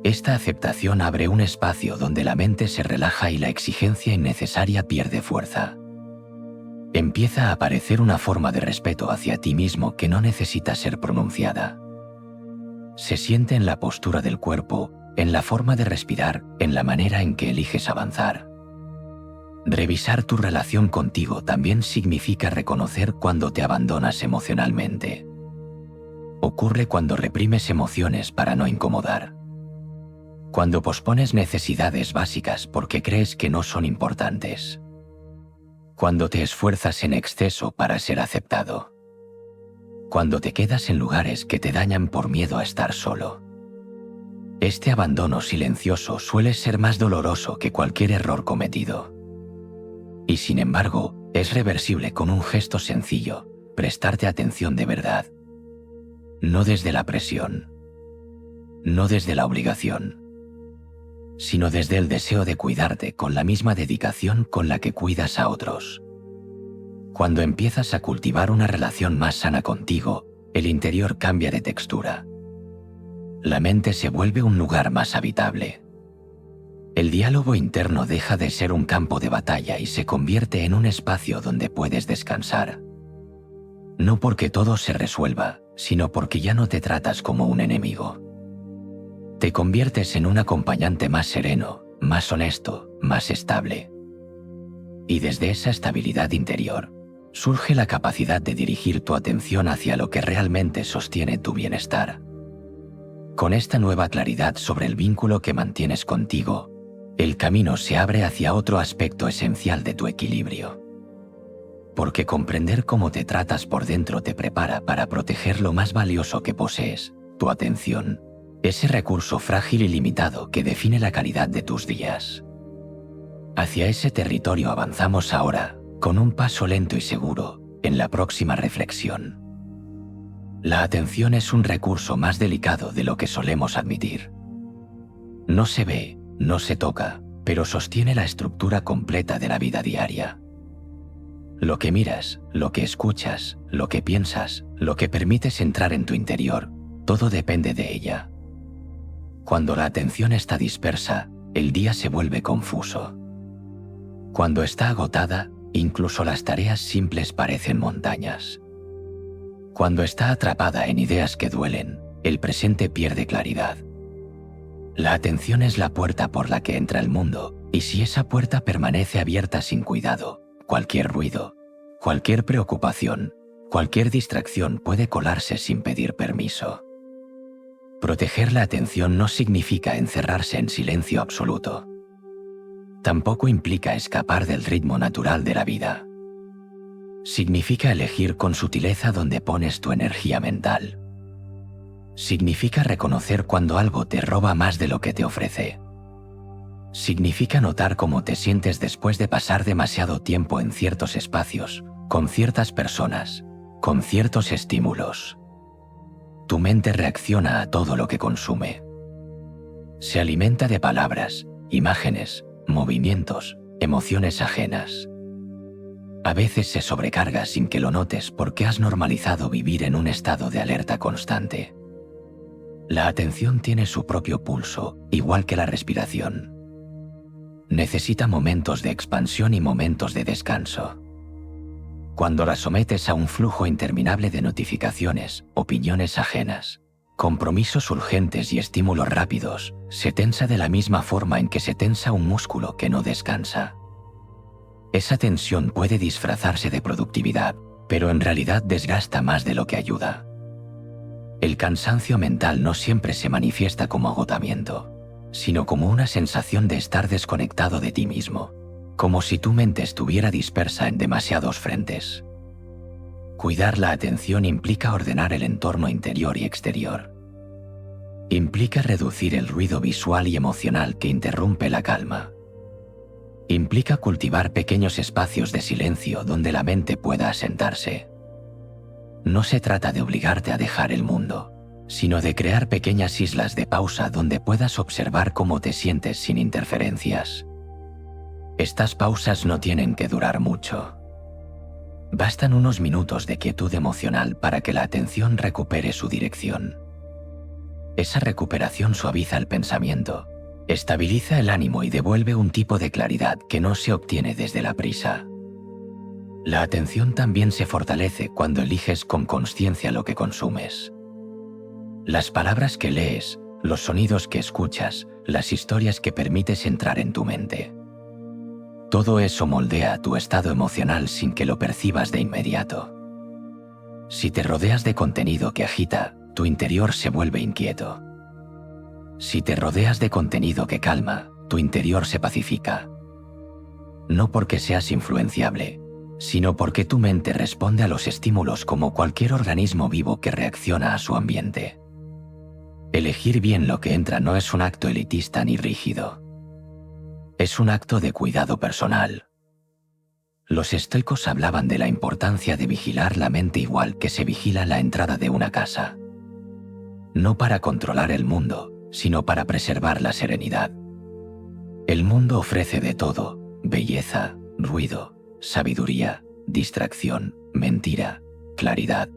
Esta aceptación abre un espacio donde la mente se relaja y la exigencia innecesaria pierde fuerza. Empieza a aparecer una forma de respeto hacia ti mismo que no necesita ser pronunciada. Se siente en la postura del cuerpo, en la forma de respirar, en la manera en que eliges avanzar. Revisar tu relación contigo también significa reconocer cuando te abandonas emocionalmente. Ocurre cuando reprimes emociones para no incomodar. Cuando pospones necesidades básicas porque crees que no son importantes. Cuando te esfuerzas en exceso para ser aceptado. Cuando te quedas en lugares que te dañan por miedo a estar solo. Este abandono silencioso suele ser más doloroso que cualquier error cometido. Y sin embargo, es reversible con un gesto sencillo: prestarte atención de verdad. No desde la presión. No desde la obligación, sino desde el deseo de cuidarte con la misma dedicación con la que cuidas a otros. Cuando empiezas a cultivar una relación más sana contigo, el interior cambia de textura. La mente se vuelve un lugar más habitable. El diálogo interno deja de ser un campo de batalla y se convierte en un espacio donde puedes descansar. No porque todo se resuelva, sino porque ya no te tratas como un enemigo. Te conviertes en un acompañante más sereno, más honesto, más estable. Y desde esa estabilidad interior, surge la capacidad de dirigir tu atención hacia lo que realmente sostiene tu bienestar. Con esta nueva claridad sobre el vínculo que mantienes contigo, el camino se abre hacia otro aspecto esencial de tu equilibrio. Porque comprender cómo te tratas por dentro te prepara para proteger lo más valioso que posees, tu atención. Ese recurso frágil y limitado que define la calidad de tus días. Hacia ese territorio avanzamos ahora, con un paso lento y seguro, en la próxima reflexión. La atención es un recurso más delicado de lo que solemos admitir. No se ve, no se toca, pero sostiene la estructura completa de la vida diaria. Lo que miras, lo que escuchas, lo que piensas, lo que permites entrar en tu interior, todo depende de ella. Cuando la atención está dispersa, el día se vuelve confuso. Cuando está agotada, incluso las tareas simples parecen montañas. Cuando está atrapada en ideas que duelen, el presente pierde claridad. La atención es la puerta por la que entra el mundo, y si esa puerta permanece abierta sin cuidado, cualquier ruido, cualquier preocupación, cualquier distracción puede colarse sin pedir permiso. Proteger la atención no significa encerrarse en silencio absoluto. Tampoco implica escapar del ritmo natural de la vida. Significa elegir con sutileza dónde pones tu energía mental. Significa reconocer cuando algo te roba más de lo que te ofrece. Significa notar cómo te sientes después de pasar demasiado tiempo en ciertos espacios, con ciertas personas, con ciertos estímulos. Tu mente reacciona a todo lo que consume. Se alimenta de palabras, imágenes, movimientos, emociones ajenas. A veces se sobrecarga sin que lo notes porque has normalizado vivir en un estado de alerta constante. La atención tiene su propio pulso, igual que la respiración. Necesita momentos de expansión y momentos de descanso. Cuando la sometes a un flujo interminable de notificaciones, opiniones ajenas, compromisos urgentes y estímulos rápidos, se tensa de la misma forma en que se tensa un músculo que no descansa. Esa tensión puede disfrazarse de productividad, pero en realidad desgasta más de lo que ayuda. El cansancio mental no siempre se manifiesta como agotamiento. sino como una sensación de estar desconectado de ti mismo, como si tu mente estuviera dispersa en demasiados frentes. Cuidar la atención implica ordenar el entorno interior y exterior. Implica reducir el ruido visual y emocional que interrumpe la calma. Implica cultivar pequeños espacios de silencio donde la mente pueda asentarse. No se trata de obligarte a dejar el mundo, sino de crear pequeñas islas de pausa donde puedas observar cómo te sientes sin interferencias. Estas pausas no tienen que durar mucho. Bastan unos minutos de quietud emocional para que la atención recupere su dirección. Esa recuperación suaviza el pensamiento, estabiliza el ánimo y devuelve un tipo de claridad que no se obtiene desde la prisa. La atención también se fortalece cuando eliges con consciencia lo que consumes. Las palabras que lees, los sonidos que escuchas, las historias que permites entrar en tu mente. Todo eso moldea tu estado emocional sin que lo percibas de inmediato. Si te rodeas de contenido que agita, tu interior se vuelve inquieto. Si te rodeas de contenido que calma, tu interior se pacifica. No porque seas influenciable, sino porque tu mente responde a los estímulos como cualquier organismo vivo que reacciona a su ambiente. Elegir bien lo que entra no es un acto elitista ni rígido. Es un acto de cuidado personal. Los estoicos hablaban de la importancia de vigilar la mente igual que se vigila la entrada de una casa. No para controlar el mundo, sino para preservar la serenidad. El mundo ofrece de todo: belleza, ruido, sabiduría, distracción, mentira, claridad.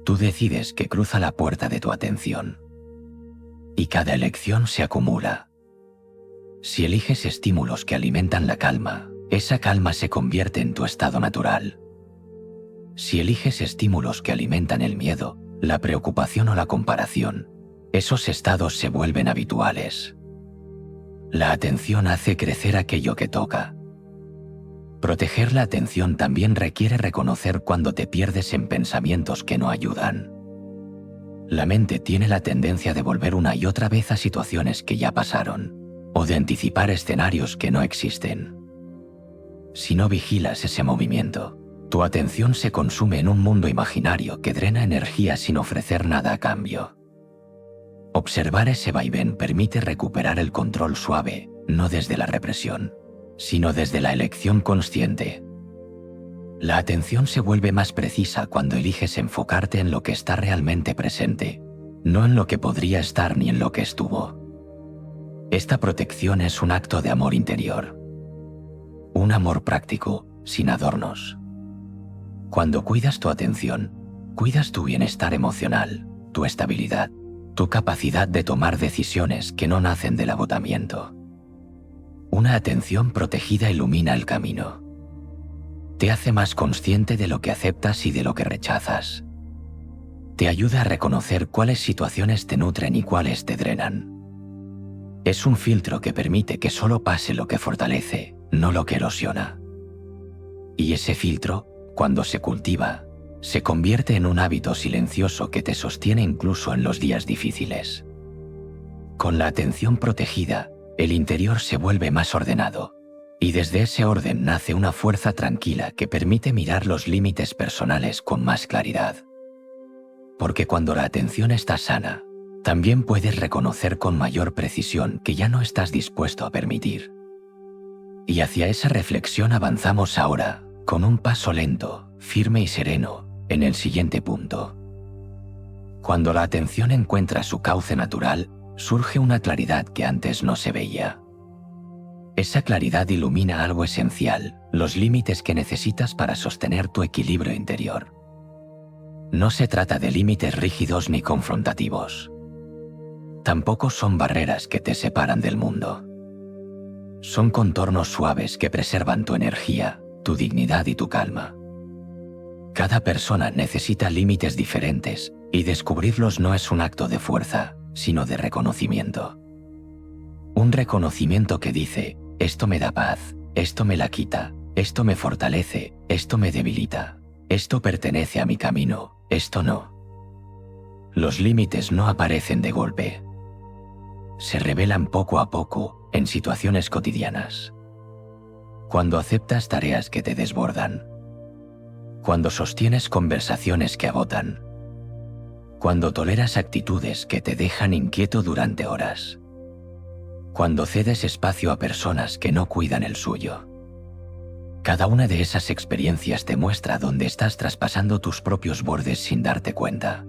Tú decides qué cruza la puerta de tu atención. Y cada elección se acumula. Si eliges estímulos que alimentan la calma, esa calma se convierte en tu estado natural. Si eliges estímulos que alimentan el miedo, la preocupación o la comparación, esos estados se vuelven habituales. La atención hace crecer aquello que toca. Proteger la atención también requiere reconocer cuando te pierdes en pensamientos que no ayudan. La mente tiene la tendencia de volver una y otra vez a situaciones que ya pasaron, o de anticipar escenarios que no existen. Si no vigilas ese movimiento, tu atención se consume en un mundo imaginario que drena energía sin ofrecer nada a cambio. Observar ese vaivén permite recuperar el control suave, no desde la represión, sino desde la elección consciente. La atención se vuelve más precisa cuando eliges enfocarte en lo que está realmente presente, no en lo que podría estar ni en lo que estuvo. Esta protección es un acto de amor interior. Un amor práctico, sin adornos. Cuando cuidas tu atención, cuidas tu bienestar emocional, tu estabilidad, tu capacidad de tomar decisiones que no nacen del agotamiento. Una atención protegida ilumina el camino. Te hace más consciente de lo que aceptas y de lo que rechazas. Te ayuda a reconocer cuáles situaciones te nutren y cuáles te drenan. Es un filtro que permite que solo pase lo que fortalece, no lo que erosiona. Y ese filtro, cuando se cultiva, se convierte en un hábito silencioso que te sostiene incluso en los días difíciles. Con la atención protegida, el interior se vuelve más ordenado, y desde ese orden nace una fuerza tranquila que permite mirar los límites personales con más claridad. Porque cuando la atención está sana, también puedes reconocer con mayor precisión que ya no estás dispuesto a permitir. Y hacia esa reflexión avanzamos ahora, con un paso lento, firme y sereno, en el siguiente punto. Cuando la atención encuentra su cauce natural, surge una claridad que antes no se veía. Esa claridad ilumina algo esencial, los límites que necesitas para sostener tu equilibrio interior. No se trata de límites rígidos ni confrontativos. Tampoco son barreras que te separan del mundo. Son contornos suaves que preservan tu energía, tu dignidad y tu calma. Cada persona necesita límites diferentes, y descubrirlos no es un acto de fuerza, sino de reconocimiento. Un reconocimiento que dice: esto me da paz, esto me la quita, esto me fortalece, esto me debilita, esto pertenece a mi camino, esto no. Los límites no aparecen de golpe. se revelan poco a poco en situaciones cotidianas. Cuando aceptas tareas que te desbordan. Cuando sostienes conversaciones que agotan. Cuando toleras actitudes que te dejan inquieto durante horas. Cuando cedes espacio a personas que no cuidan el suyo. Cada una de esas experiencias te muestra dónde estás traspasando tus propios bordes sin darte cuenta.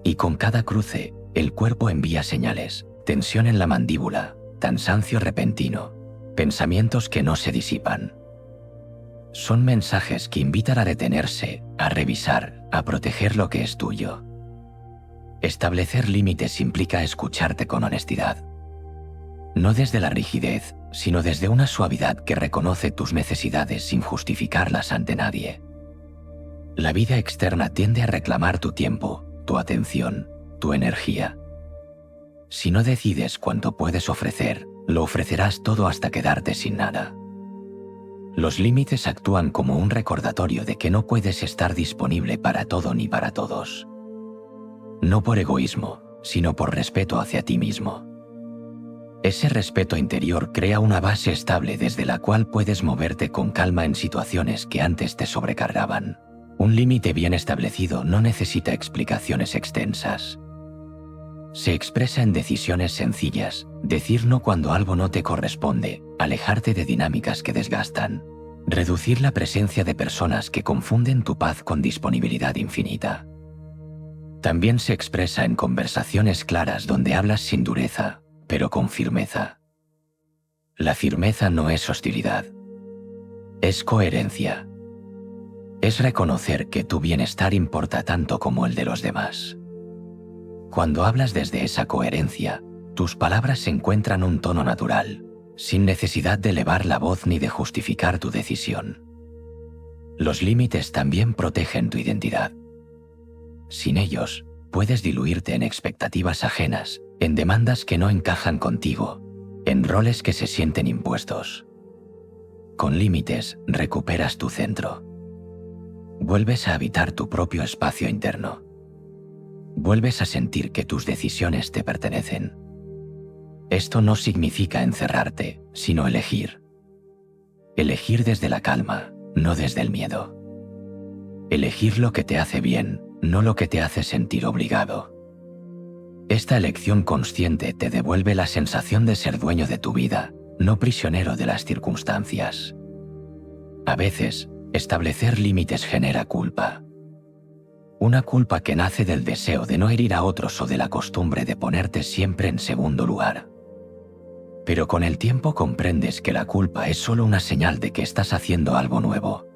Y con cada cruce, el cuerpo envía señales, tensión en la mandíbula, cansancio repentino, pensamientos que no se disipan. Son mensajes que invitan a detenerse, a revisar, a proteger lo que es tuyo. Establecer límites implica escucharte con honestidad. No desde la rigidez, sino desde una suavidad que reconoce tus necesidades sin justificarlas ante nadie. La vida externa tiende a reclamar tu tiempo, tu atención, tu energía. Si no decides cuánto puedes ofrecer, lo ofrecerás todo hasta quedarte sin nada. Los límites actúan como un recordatorio de que no puedes estar disponible para todo ni para todos. No por egoísmo, sino por respeto hacia ti mismo. Ese respeto interior crea una base estable desde la cual puedes moverte con calma en situaciones que antes te sobrecargaban. Un límite bien establecido no necesita explicaciones extensas. Se expresa en decisiones sencillas, decir no cuando algo no te corresponde, alejarte de dinámicas que desgastan, reducir la presencia de personas que confunden tu paz con disponibilidad infinita. También se expresa en conversaciones claras donde hablas sin dureza, pero con firmeza. La firmeza no es hostilidad. Es coherencia. Es reconocer que tu bienestar importa tanto como el de los demás. Cuando hablas desde esa coherencia, tus palabras encuentran un tono natural, sin necesidad de elevar la voz ni de justificar tu decisión. Los límites también protegen tu identidad. Sin ellos, puedes diluirte en expectativas ajenas, en demandas que no encajan contigo, en roles que se sienten impuestos. Con límites, recuperas tu centro. Vuelves a habitar tu propio espacio interno. Vuelves a sentir que tus decisiones te pertenecen. Esto no significa encerrarte, sino elegir. Elegir desde la calma, no desde el miedo. Elegir lo que te hace bien, no lo que te hace sentir obligado. Esta elección consciente te devuelve la sensación de ser dueño de tu vida, no prisionero de las circunstancias. A veces, establecer límites genera culpa. Una culpa que nace del deseo de no herir a otros o de la costumbre de ponerte siempre en segundo lugar. Pero con el tiempo comprendes que la culpa es solo una señal de que estás haciendo algo nuevo.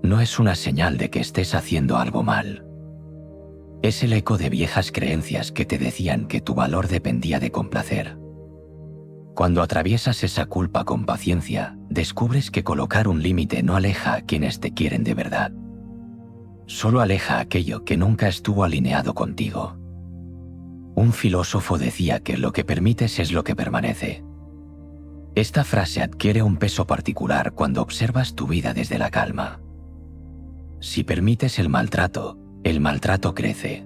No es una señal de que estés haciendo algo mal. Es el eco de viejas creencias que te decían que tu valor dependía de complacer. Cuando atraviesas esa culpa con paciencia, descubres que colocar un límite no aleja a quienes te quieren de verdad. Solo aleja aquello que nunca estuvo alineado contigo. Un filósofo decía que lo que permites es lo que permanece. Esta frase adquiere un peso particular cuando observas tu vida desde la calma. Si permites el maltrato crece.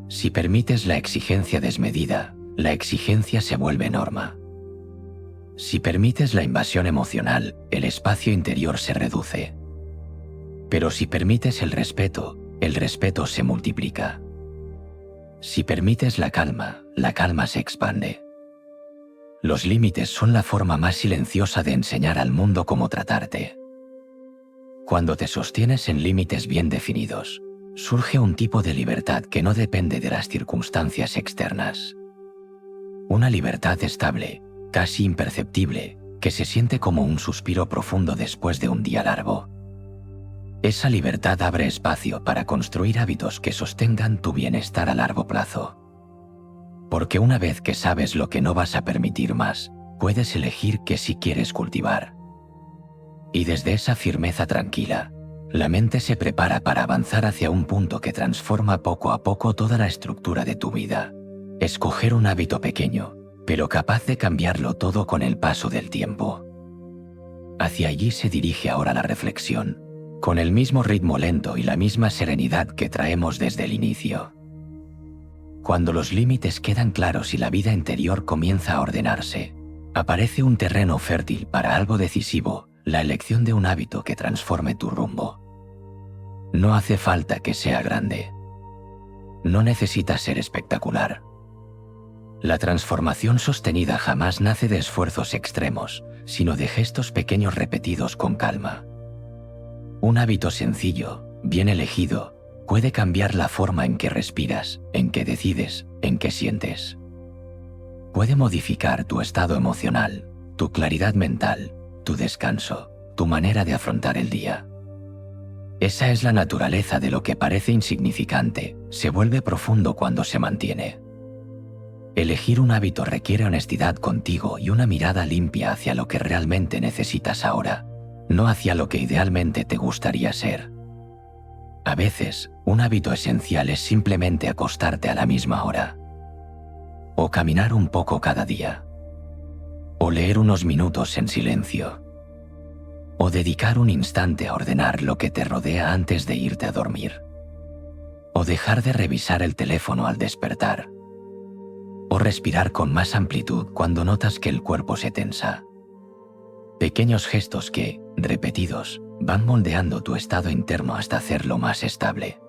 Si permites la exigencia desmedida, la exigencia se vuelve norma. Si permites la invasión emocional, el espacio interior se reduce. Pero si permites el respeto se multiplica. Si permites la calma se expande. Los límites son la forma más silenciosa de enseñar al mundo cómo tratarte. Cuando te sostienes en límites bien definidos, surge un tipo de libertad que no depende de las circunstancias externas. Una libertad estable, casi imperceptible, que se siente como un suspiro profundo después de un día largo. Esa libertad abre espacio para construir hábitos que sostengan tu bienestar a largo plazo. Porque una vez que sabes lo que no vas a permitir más, puedes elegir qué sí quieres cultivar. Y desde esa firmeza tranquila, la mente se prepara para avanzar hacia un punto que transforma poco a poco toda la estructura de tu vida. Escoger un hábito pequeño, pero capaz de cambiarlo todo con el paso del tiempo. Hacia allí se dirige ahora la reflexión, con el mismo ritmo lento y la misma serenidad que traemos desde el inicio. Cuando los límites quedan claros y la vida interior comienza a ordenarse, aparece un terreno fértil para algo decisivo, la elección de un hábito que transforme tu rumbo. No hace falta que sea grande. No necesita ser espectacular. La transformación sostenida jamás nace de esfuerzos extremos, sino de gestos pequeños repetidos con calma. Un hábito sencillo, bien elegido, puede cambiar la forma en que respiras, en que decides, en que sientes. Puede modificar tu estado emocional, tu claridad mental, tu descanso, tu manera de afrontar el día. Esa es la naturaleza de lo que parece insignificante, se vuelve profundo cuando se mantiene. Elegir un hábito requiere honestidad contigo y una mirada limpia hacia lo que realmente necesitas ahora, no hacia lo que idealmente te gustaría ser. A veces, un hábito esencial es simplemente acostarte a la misma hora. O caminar un poco cada día. O leer unos minutos en silencio. O dedicar un instante a ordenar lo que te rodea antes de irte a dormir. O dejar de revisar el teléfono al despertar. O respirar con más amplitud cuando notas que el cuerpo se tensa. Pequeños gestos que, repetidos, van moldeando tu estado interno hasta hacerlo más estable.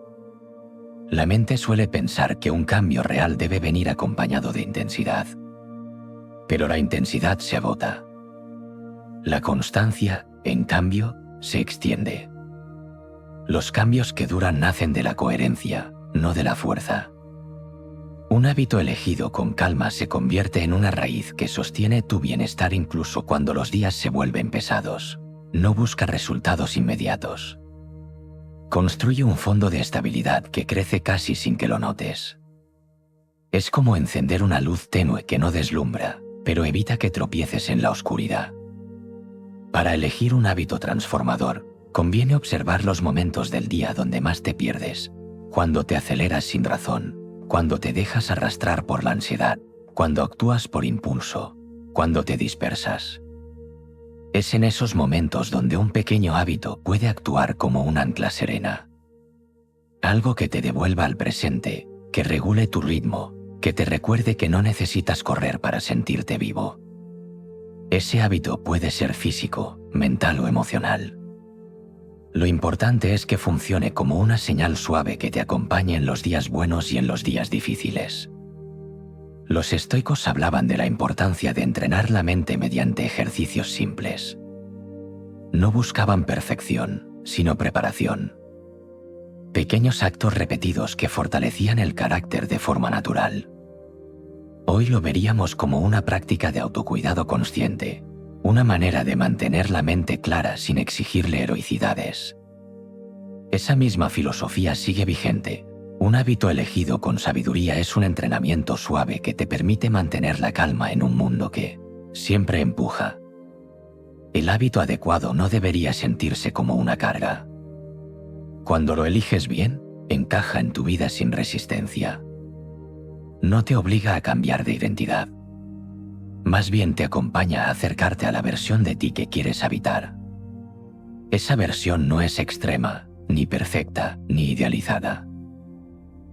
La mente suele pensar que un cambio real debe venir acompañado de intensidad. Pero la intensidad se agota. La constancia, en cambio, se extiende. Los cambios que duran nacen de la coherencia, no de la fuerza. Un hábito elegido con calma se convierte en una raíz que sostiene tu bienestar incluso cuando los días se vuelven pesados. No busca resultados inmediatos. Construye un fondo de estabilidad que crece casi sin que lo notes. Es como encender una luz tenue que no deslumbra, pero evita que tropieces en la oscuridad. Para elegir un hábito transformador, conviene observar los momentos del día donde más te pierdes, cuando te aceleras sin razón, cuando te dejas arrastrar por la ansiedad, cuando actúas por impulso, cuando te dispersas. Es en esos momentos donde un pequeño hábito puede actuar como un ancla serena. Algo que te devuelva al presente, que regule tu ritmo, que te recuerde que no necesitas correr para sentirte vivo. Ese hábito puede ser físico, mental o emocional. Lo importante es que funcione como una señal suave que te acompañe en los días buenos y en los días difíciles. Los estoicos hablaban de la importancia de entrenar la mente mediante ejercicios simples. No buscaban perfección, sino preparación. Pequeños actos repetidos que fortalecían el carácter de forma natural. Hoy lo veríamos como una práctica de autocuidado consciente, una manera de mantener la mente clara sin exigirle heroicidades. Esa misma filosofía sigue vigente. Un hábito elegido con sabiduría es un entrenamiento suave que te permite mantener la calma en un mundo que siempre empuja. El hábito adecuado no debería sentirse como una carga. Cuando lo eliges bien, encaja en tu vida sin resistencia. No te obliga a cambiar de identidad. Más bien te acompaña a acercarte a la versión de ti que quieres habitar. Esa versión no es extrema, ni perfecta, ni idealizada.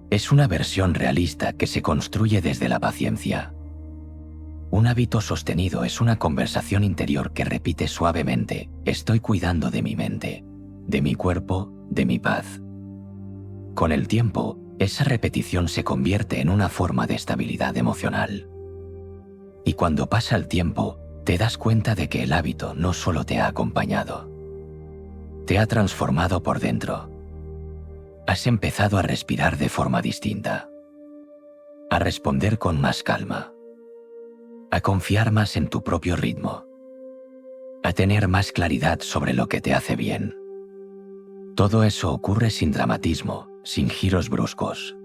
Es una versión realista que se construye desde la paciencia. Un hábito sostenido es una conversación interior que repite suavemente: estoy cuidando de mi mente, de mi cuerpo, de mi paz. Con el tiempo, esa repetición se convierte en una forma de estabilidad emocional. Y cuando pasa el tiempo, te das cuenta de que el hábito no solo te ha acompañado, te ha transformado por dentro. Has empezado a respirar de forma distinta, a responder con más calma, a confiar más en tu propio ritmo, a tener más claridad sobre lo que te hace bien. Todo eso ocurre sin dramatismo, sin giros bruscos.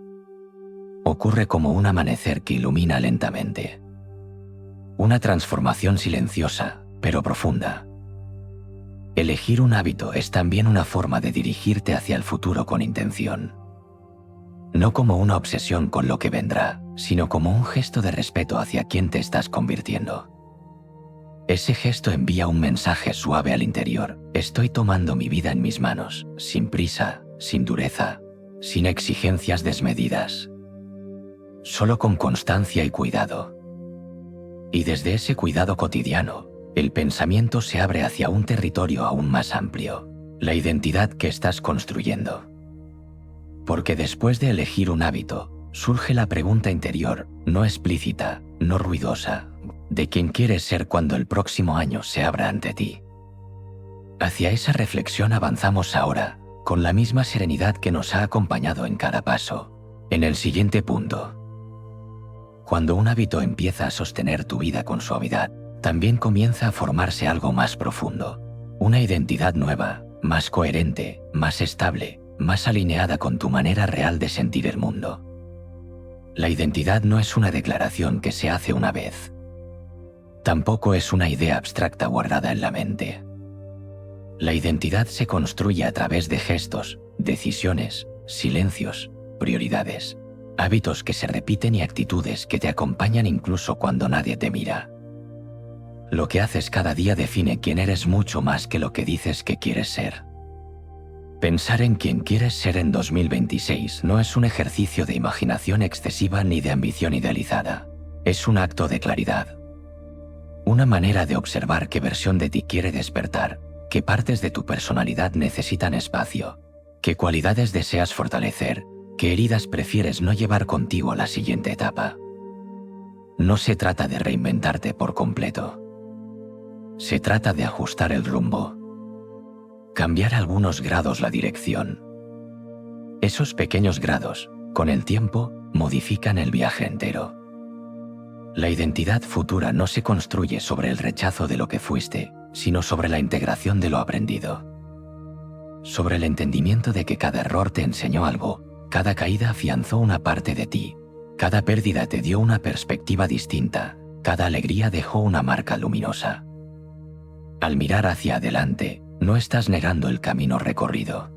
Ocurre como un amanecer que ilumina lentamente. Una transformación silenciosa, pero profunda. Elegir un hábito es también una forma de dirigirte hacia el futuro con intención. No como una obsesión con lo que vendrá, sino como un gesto de respeto hacia quien te estás convirtiendo. Ese gesto envía un mensaje suave al interior: estoy tomando mi vida en mis manos, sin prisa, sin dureza, sin exigencias desmedidas. solo con constancia y cuidado. Y desde ese cuidado cotidiano, el pensamiento se abre hacia un territorio aún más amplio, la identidad que estás construyendo. Porque después de elegir un hábito, surge la pregunta interior, no explícita, no ruidosa, de quién quieres ser cuando el próximo año se abra ante ti. Hacia esa reflexión avanzamos ahora, con la misma serenidad que nos ha acompañado en cada paso, en el siguiente punto. Cuando un hábito empieza a sostener tu vida con suavidad, también comienza a formarse algo más profundo, una identidad nueva, más coherente, más estable, más alineada con tu manera real de sentir el mundo. La identidad no es una declaración que se hace una vez. Tampoco es una idea abstracta guardada en la mente. La identidad se construye a través de gestos, decisiones, silencios, prioridades, hábitos que se repiten y actitudes que te acompañan incluso cuando nadie te mira. Lo que haces cada día define quién eres mucho más que lo que dices que quieres ser. Pensar en quién quieres ser en 2026 no es un ejercicio de imaginación excesiva ni de ambición idealizada. Es un acto de claridad. Una manera de observar qué versión de ti quiere despertar, qué partes de tu personalidad necesitan espacio, qué cualidades deseas fortalecer, qué heridas prefieres no llevar contigo a la siguiente etapa. No se trata de reinventarte por completo. Se trata de ajustar el rumbo. Cambiar algunos grados la dirección. Esos pequeños grados, con el tiempo, modifican el viaje entero. La identidad futura no se construye sobre el rechazo de lo que fuiste, sino sobre la integración de lo aprendido. Sobre el entendimiento de que cada error te enseñó algo, cada caída afianzó una parte de ti, cada pérdida te dio una perspectiva distinta, cada alegría dejó una marca luminosa. Al mirar hacia adelante, no estás negando el camino recorrido.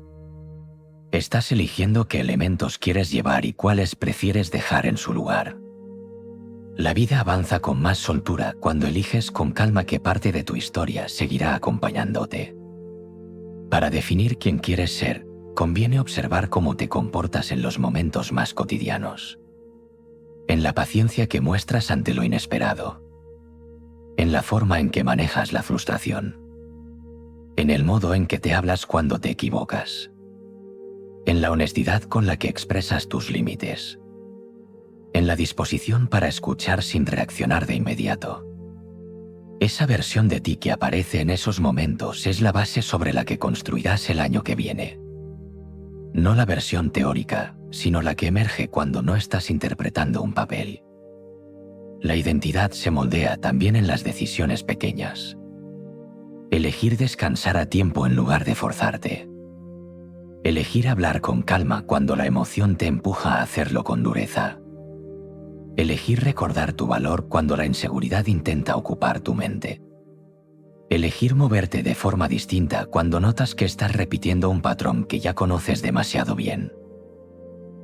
Estás eligiendo qué elementos quieres llevar y cuáles prefieres dejar en su lugar. La vida avanza con más soltura cuando eliges con calma qué parte de tu historia seguirá acompañándote. Para definir quién quieres ser, conviene observar cómo te comportas en los momentos más cotidianos. En la paciencia que muestras ante lo inesperado. En la forma en que manejas la frustración. En el modo en que te hablas cuando te equivocas. En la honestidad con la que expresas tus límites. En la disposición para escuchar sin reaccionar de inmediato. Esa versión de ti que aparece en esos momentos es la base sobre la que construirás el año que viene. No la versión teórica, sino la que emerge cuando no estás interpretando un papel. La identidad se moldea también en las decisiones pequeñas. Elegir descansar a tiempo en lugar de forzarte. Elegir hablar con calma cuando la emoción te empuja a hacerlo con dureza. Elegir recordar tu valor cuando la inseguridad intenta ocupar tu mente. Elegir moverte de forma distinta cuando notas que estás repitiendo un patrón que ya conoces demasiado bien.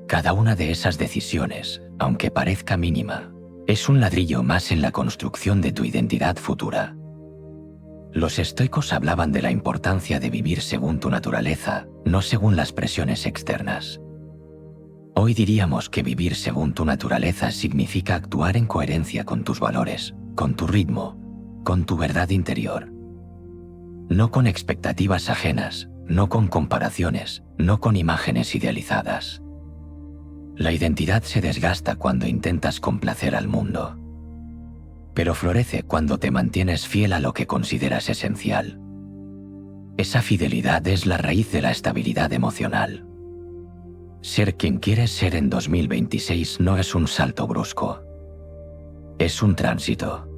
Cada una de esas decisiones, aunque parezca mínima, es un ladrillo más en la construcción de tu identidad futura. Los estoicos hablaban de la importancia de vivir según tu naturaleza, no según las presiones externas. Hoy diríamos que vivir según tu naturaleza significa actuar en coherencia con tus valores, con tu ritmo, con tu verdad interior. No con expectativas ajenas, no con comparaciones, no con imágenes idealizadas. La identidad se desgasta cuando intentas complacer al mundo, pero florece cuando te mantienes fiel a lo que consideras esencial. Esa fidelidad es la raíz de la estabilidad emocional. Ser quien quieres ser en 2026 no es un salto brusco. Es un tránsito.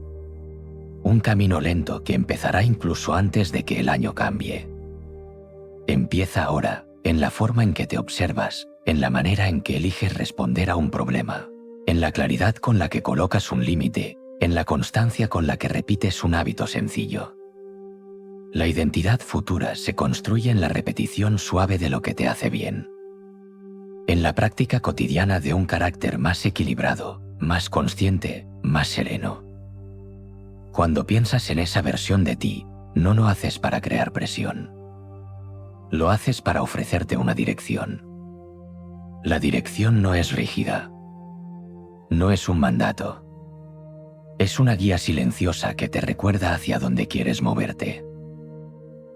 Un camino lento que empezará incluso antes de que el año cambie. Empieza ahora, en la forma en que te observas, en la manera en que eliges responder a un problema, en la claridad con la que colocas un límite, en la constancia con la que repites un hábito sencillo. La identidad futura se construye en la repetición suave de lo que te hace bien. En la práctica cotidiana de un carácter más equilibrado, más consciente, más sereno. Cuando piensas en esa versión de ti, no lo haces para crear presión. Lo haces para ofrecerte una dirección. La dirección no es rígida. No es un mandato. Es una guía silenciosa que te recuerda hacia dónde quieres moverte.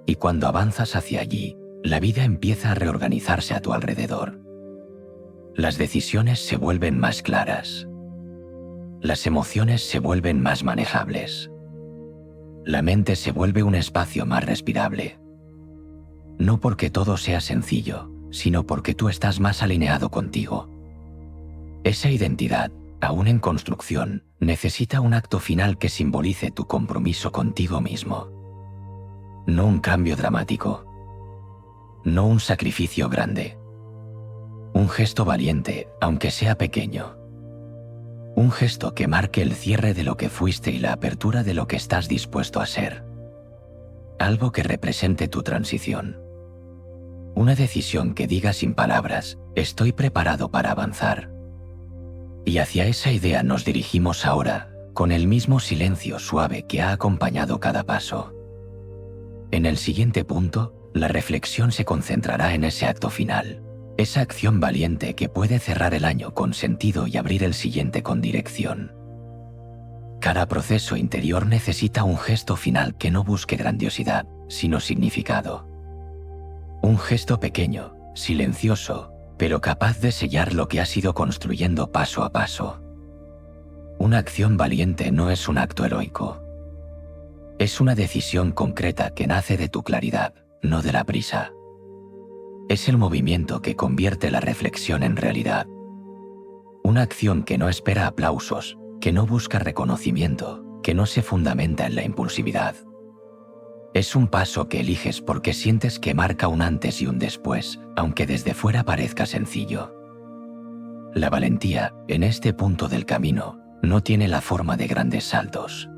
Y cuando avanzas hacia allí, la vida empieza a reorganizarse a tu alrededor. Las decisiones se vuelven más claras. Las emociones se vuelven más manejables. La mente se vuelve un espacio más respirable. No porque todo sea sencillo, sino porque tú estás más alineado contigo. Esa identidad, aún en construcción, necesita un acto final que simbolice tu compromiso contigo mismo. No un cambio dramático. No un sacrificio grande. Un gesto valiente, aunque sea pequeño. Un gesto que marque el cierre de lo que fuiste y la apertura de lo que estás dispuesto a ser. Algo que represente tu transición. Una decisión que diga sin palabras, estoy preparado para avanzar. Y hacia esa idea nos dirigimos ahora, con el mismo silencio suave que ha acompañado cada paso. En el siguiente punto, la reflexión se concentrará en ese acto final, esa acción valiente que puede cerrar el año con sentido y abrir el siguiente con dirección. Cada proceso interior necesita un gesto final que no busque grandiosidad, sino significado. Un gesto pequeño, silencioso, pero capaz de sellar lo que has ido construyendo paso a paso. Una acción valiente no es un acto heroico. Es una decisión concreta que nace de tu claridad, no de la prisa. Es el movimiento que convierte la reflexión en realidad. Una acción que no espera aplausos, que no busca reconocimiento, que no se fundamenta en la impulsividad. Es un paso que eliges porque sientes que marca un antes y un después, aunque desde fuera parezca sencillo. La valentía, en este punto del camino, no tiene la forma de grandes saltos.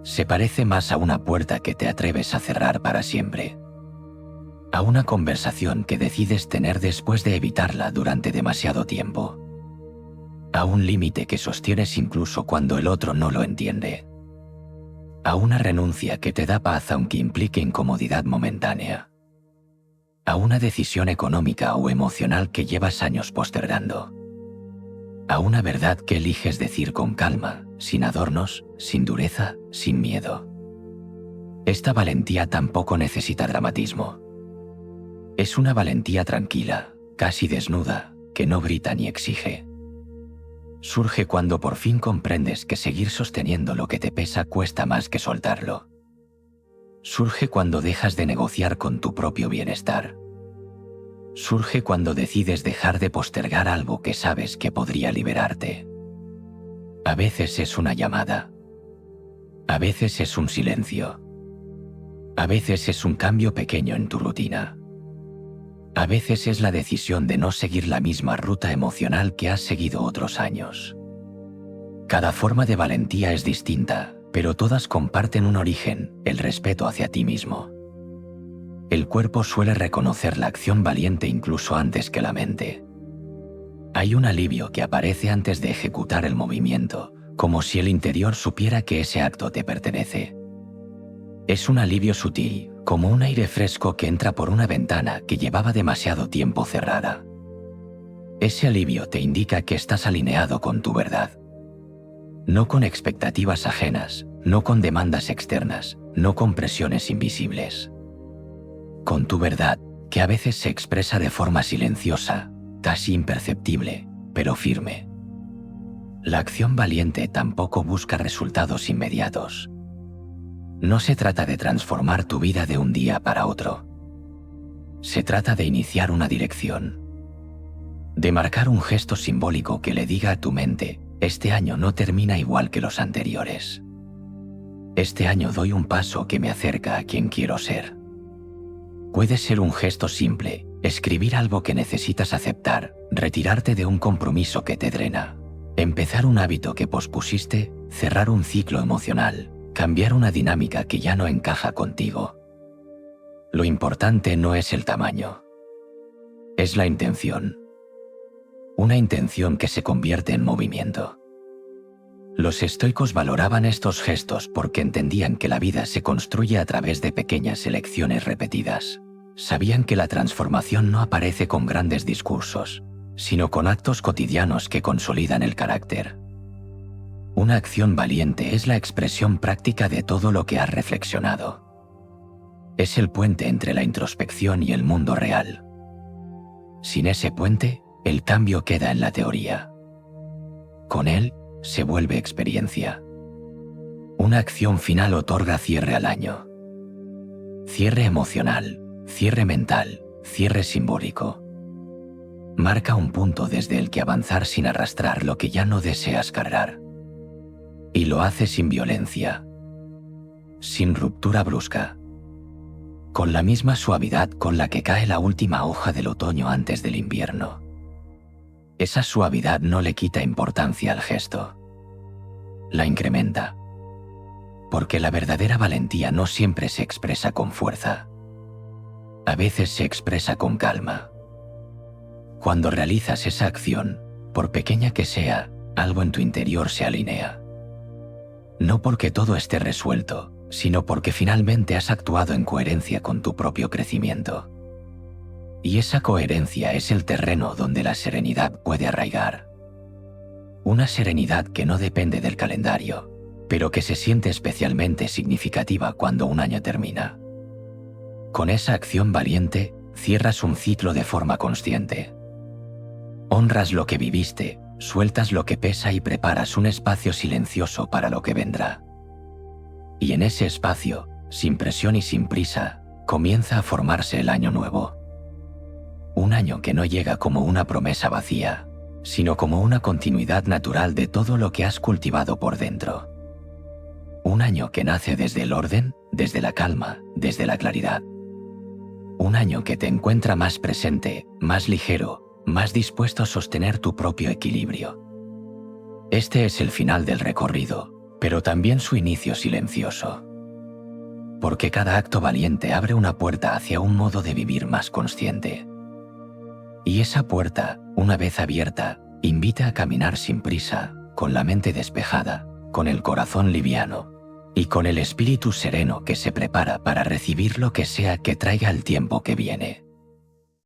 Se parece más a una puerta que te atreves a cerrar para siempre. A una conversación que decides tener después de evitarla durante demasiado tiempo. A un límite que sostienes incluso cuando el otro no lo entiende. A una renuncia que te da paz aunque implique incomodidad momentánea. A una decisión económica o emocional que llevas años postergando. A una verdad que eliges decir con calma, sin adornos, sin dureza, sin miedo. Esta valentía tampoco necesita dramatismo. Es una valentía tranquila, casi desnuda, que no grita ni exige. Surge cuando por fin comprendes que seguir sosteniendo lo que te pesa cuesta más que soltarlo. Surge cuando dejas de negociar con tu propio bienestar. Surge cuando decides dejar de postergar algo que sabes que podría liberarte. A veces es una llamada. A veces es un silencio. A veces es un cambio pequeño en tu rutina. A veces es la decisión de no seguir la misma ruta emocional que has seguido otros años. Cada forma de valentía es distinta, pero todas comparten un origen, el respeto hacia ti mismo. El cuerpo suele reconocer la acción valiente incluso antes que la mente. Hay un alivio que aparece antes de ejecutar el movimiento, como si el interior supiera que ese acto te pertenece. Es un alivio sutil, como un aire fresco que entra por una ventana que llevaba demasiado tiempo cerrada. Ese alivio te indica que estás alineado con tu verdad. No con expectativas ajenas, no con demandas externas, no con presiones invisibles. Con tu verdad, que a veces se expresa de forma silenciosa, casi imperceptible, pero firme. La acción valiente tampoco busca resultados inmediatos. No se trata de transformar tu vida de un día para otro. Se trata de iniciar una dirección. De marcar un gesto simbólico que le diga a tu mente, este año no termina igual que los anteriores. Este año doy un paso que me acerca a quien quiero ser. Puede ser un gesto simple, escribir algo que necesitas aceptar, retirarte de un compromiso que te drena, empezar un hábito que pospusiste, cerrar un ciclo emocional, cambiar una dinámica que ya no encaja contigo. Lo importante no es el tamaño. Es la intención. Una intención que se convierte en movimiento. Los estoicos valoraban estos gestos porque entendían que la vida se construye a través de pequeñas elecciones repetidas. Sabían que la transformación no aparece con grandes discursos, sino con actos cotidianos que consolidan el carácter. Una acción valiente es la expresión práctica de todo lo que has reflexionado. Es el puente entre la introspección y el mundo real. Sin ese puente, el cambio queda en la teoría. Con él, se vuelve experiencia. Una acción final otorga cierre al año. Cierre emocional, cierre mental, cierre simbólico. Marca un punto desde el que avanzar sin arrastrar lo que ya no deseas cargar. Y lo hace sin violencia, sin ruptura brusca, con la misma suavidad con la que cae la última hoja del otoño antes del invierno. Esa suavidad no le quita importancia al gesto, la incrementa, porque la verdadera valentía no siempre se expresa con fuerza. A veces se expresa con calma. Cuando realizas esa acción, por pequeña que sea, algo en tu interior se alinea. No porque todo esté resuelto, sino porque finalmente has actuado en coherencia con tu propio crecimiento. Y esa coherencia es el terreno donde la serenidad puede arraigar. Una serenidad que no depende del calendario, pero que se siente especialmente significativa cuando un año termina. Con esa acción valiente, cierras un ciclo de forma consciente. Honras lo que viviste, sueltas lo que pesa y preparas un espacio silencioso para lo que vendrá. Y en ese espacio, sin presión y sin prisa, comienza a formarse el año nuevo. Un año que no llega como una promesa vacía, sino como una continuidad natural de todo lo que has cultivado por dentro. Un año que nace desde el orden, desde la calma, desde la claridad. Un año que te encuentra más presente, más ligero, más dispuesto a sostener tu propio equilibrio. Este es el final del recorrido, pero también su inicio silencioso. Porque cada acto valiente abre una puerta hacia un modo de vivir más consciente. Y esa puerta, una vez abierta, invita a caminar sin prisa, con la mente despejada, con el corazón liviano, y con el espíritu sereno que se prepara para recibir lo que sea que traiga el tiempo que viene.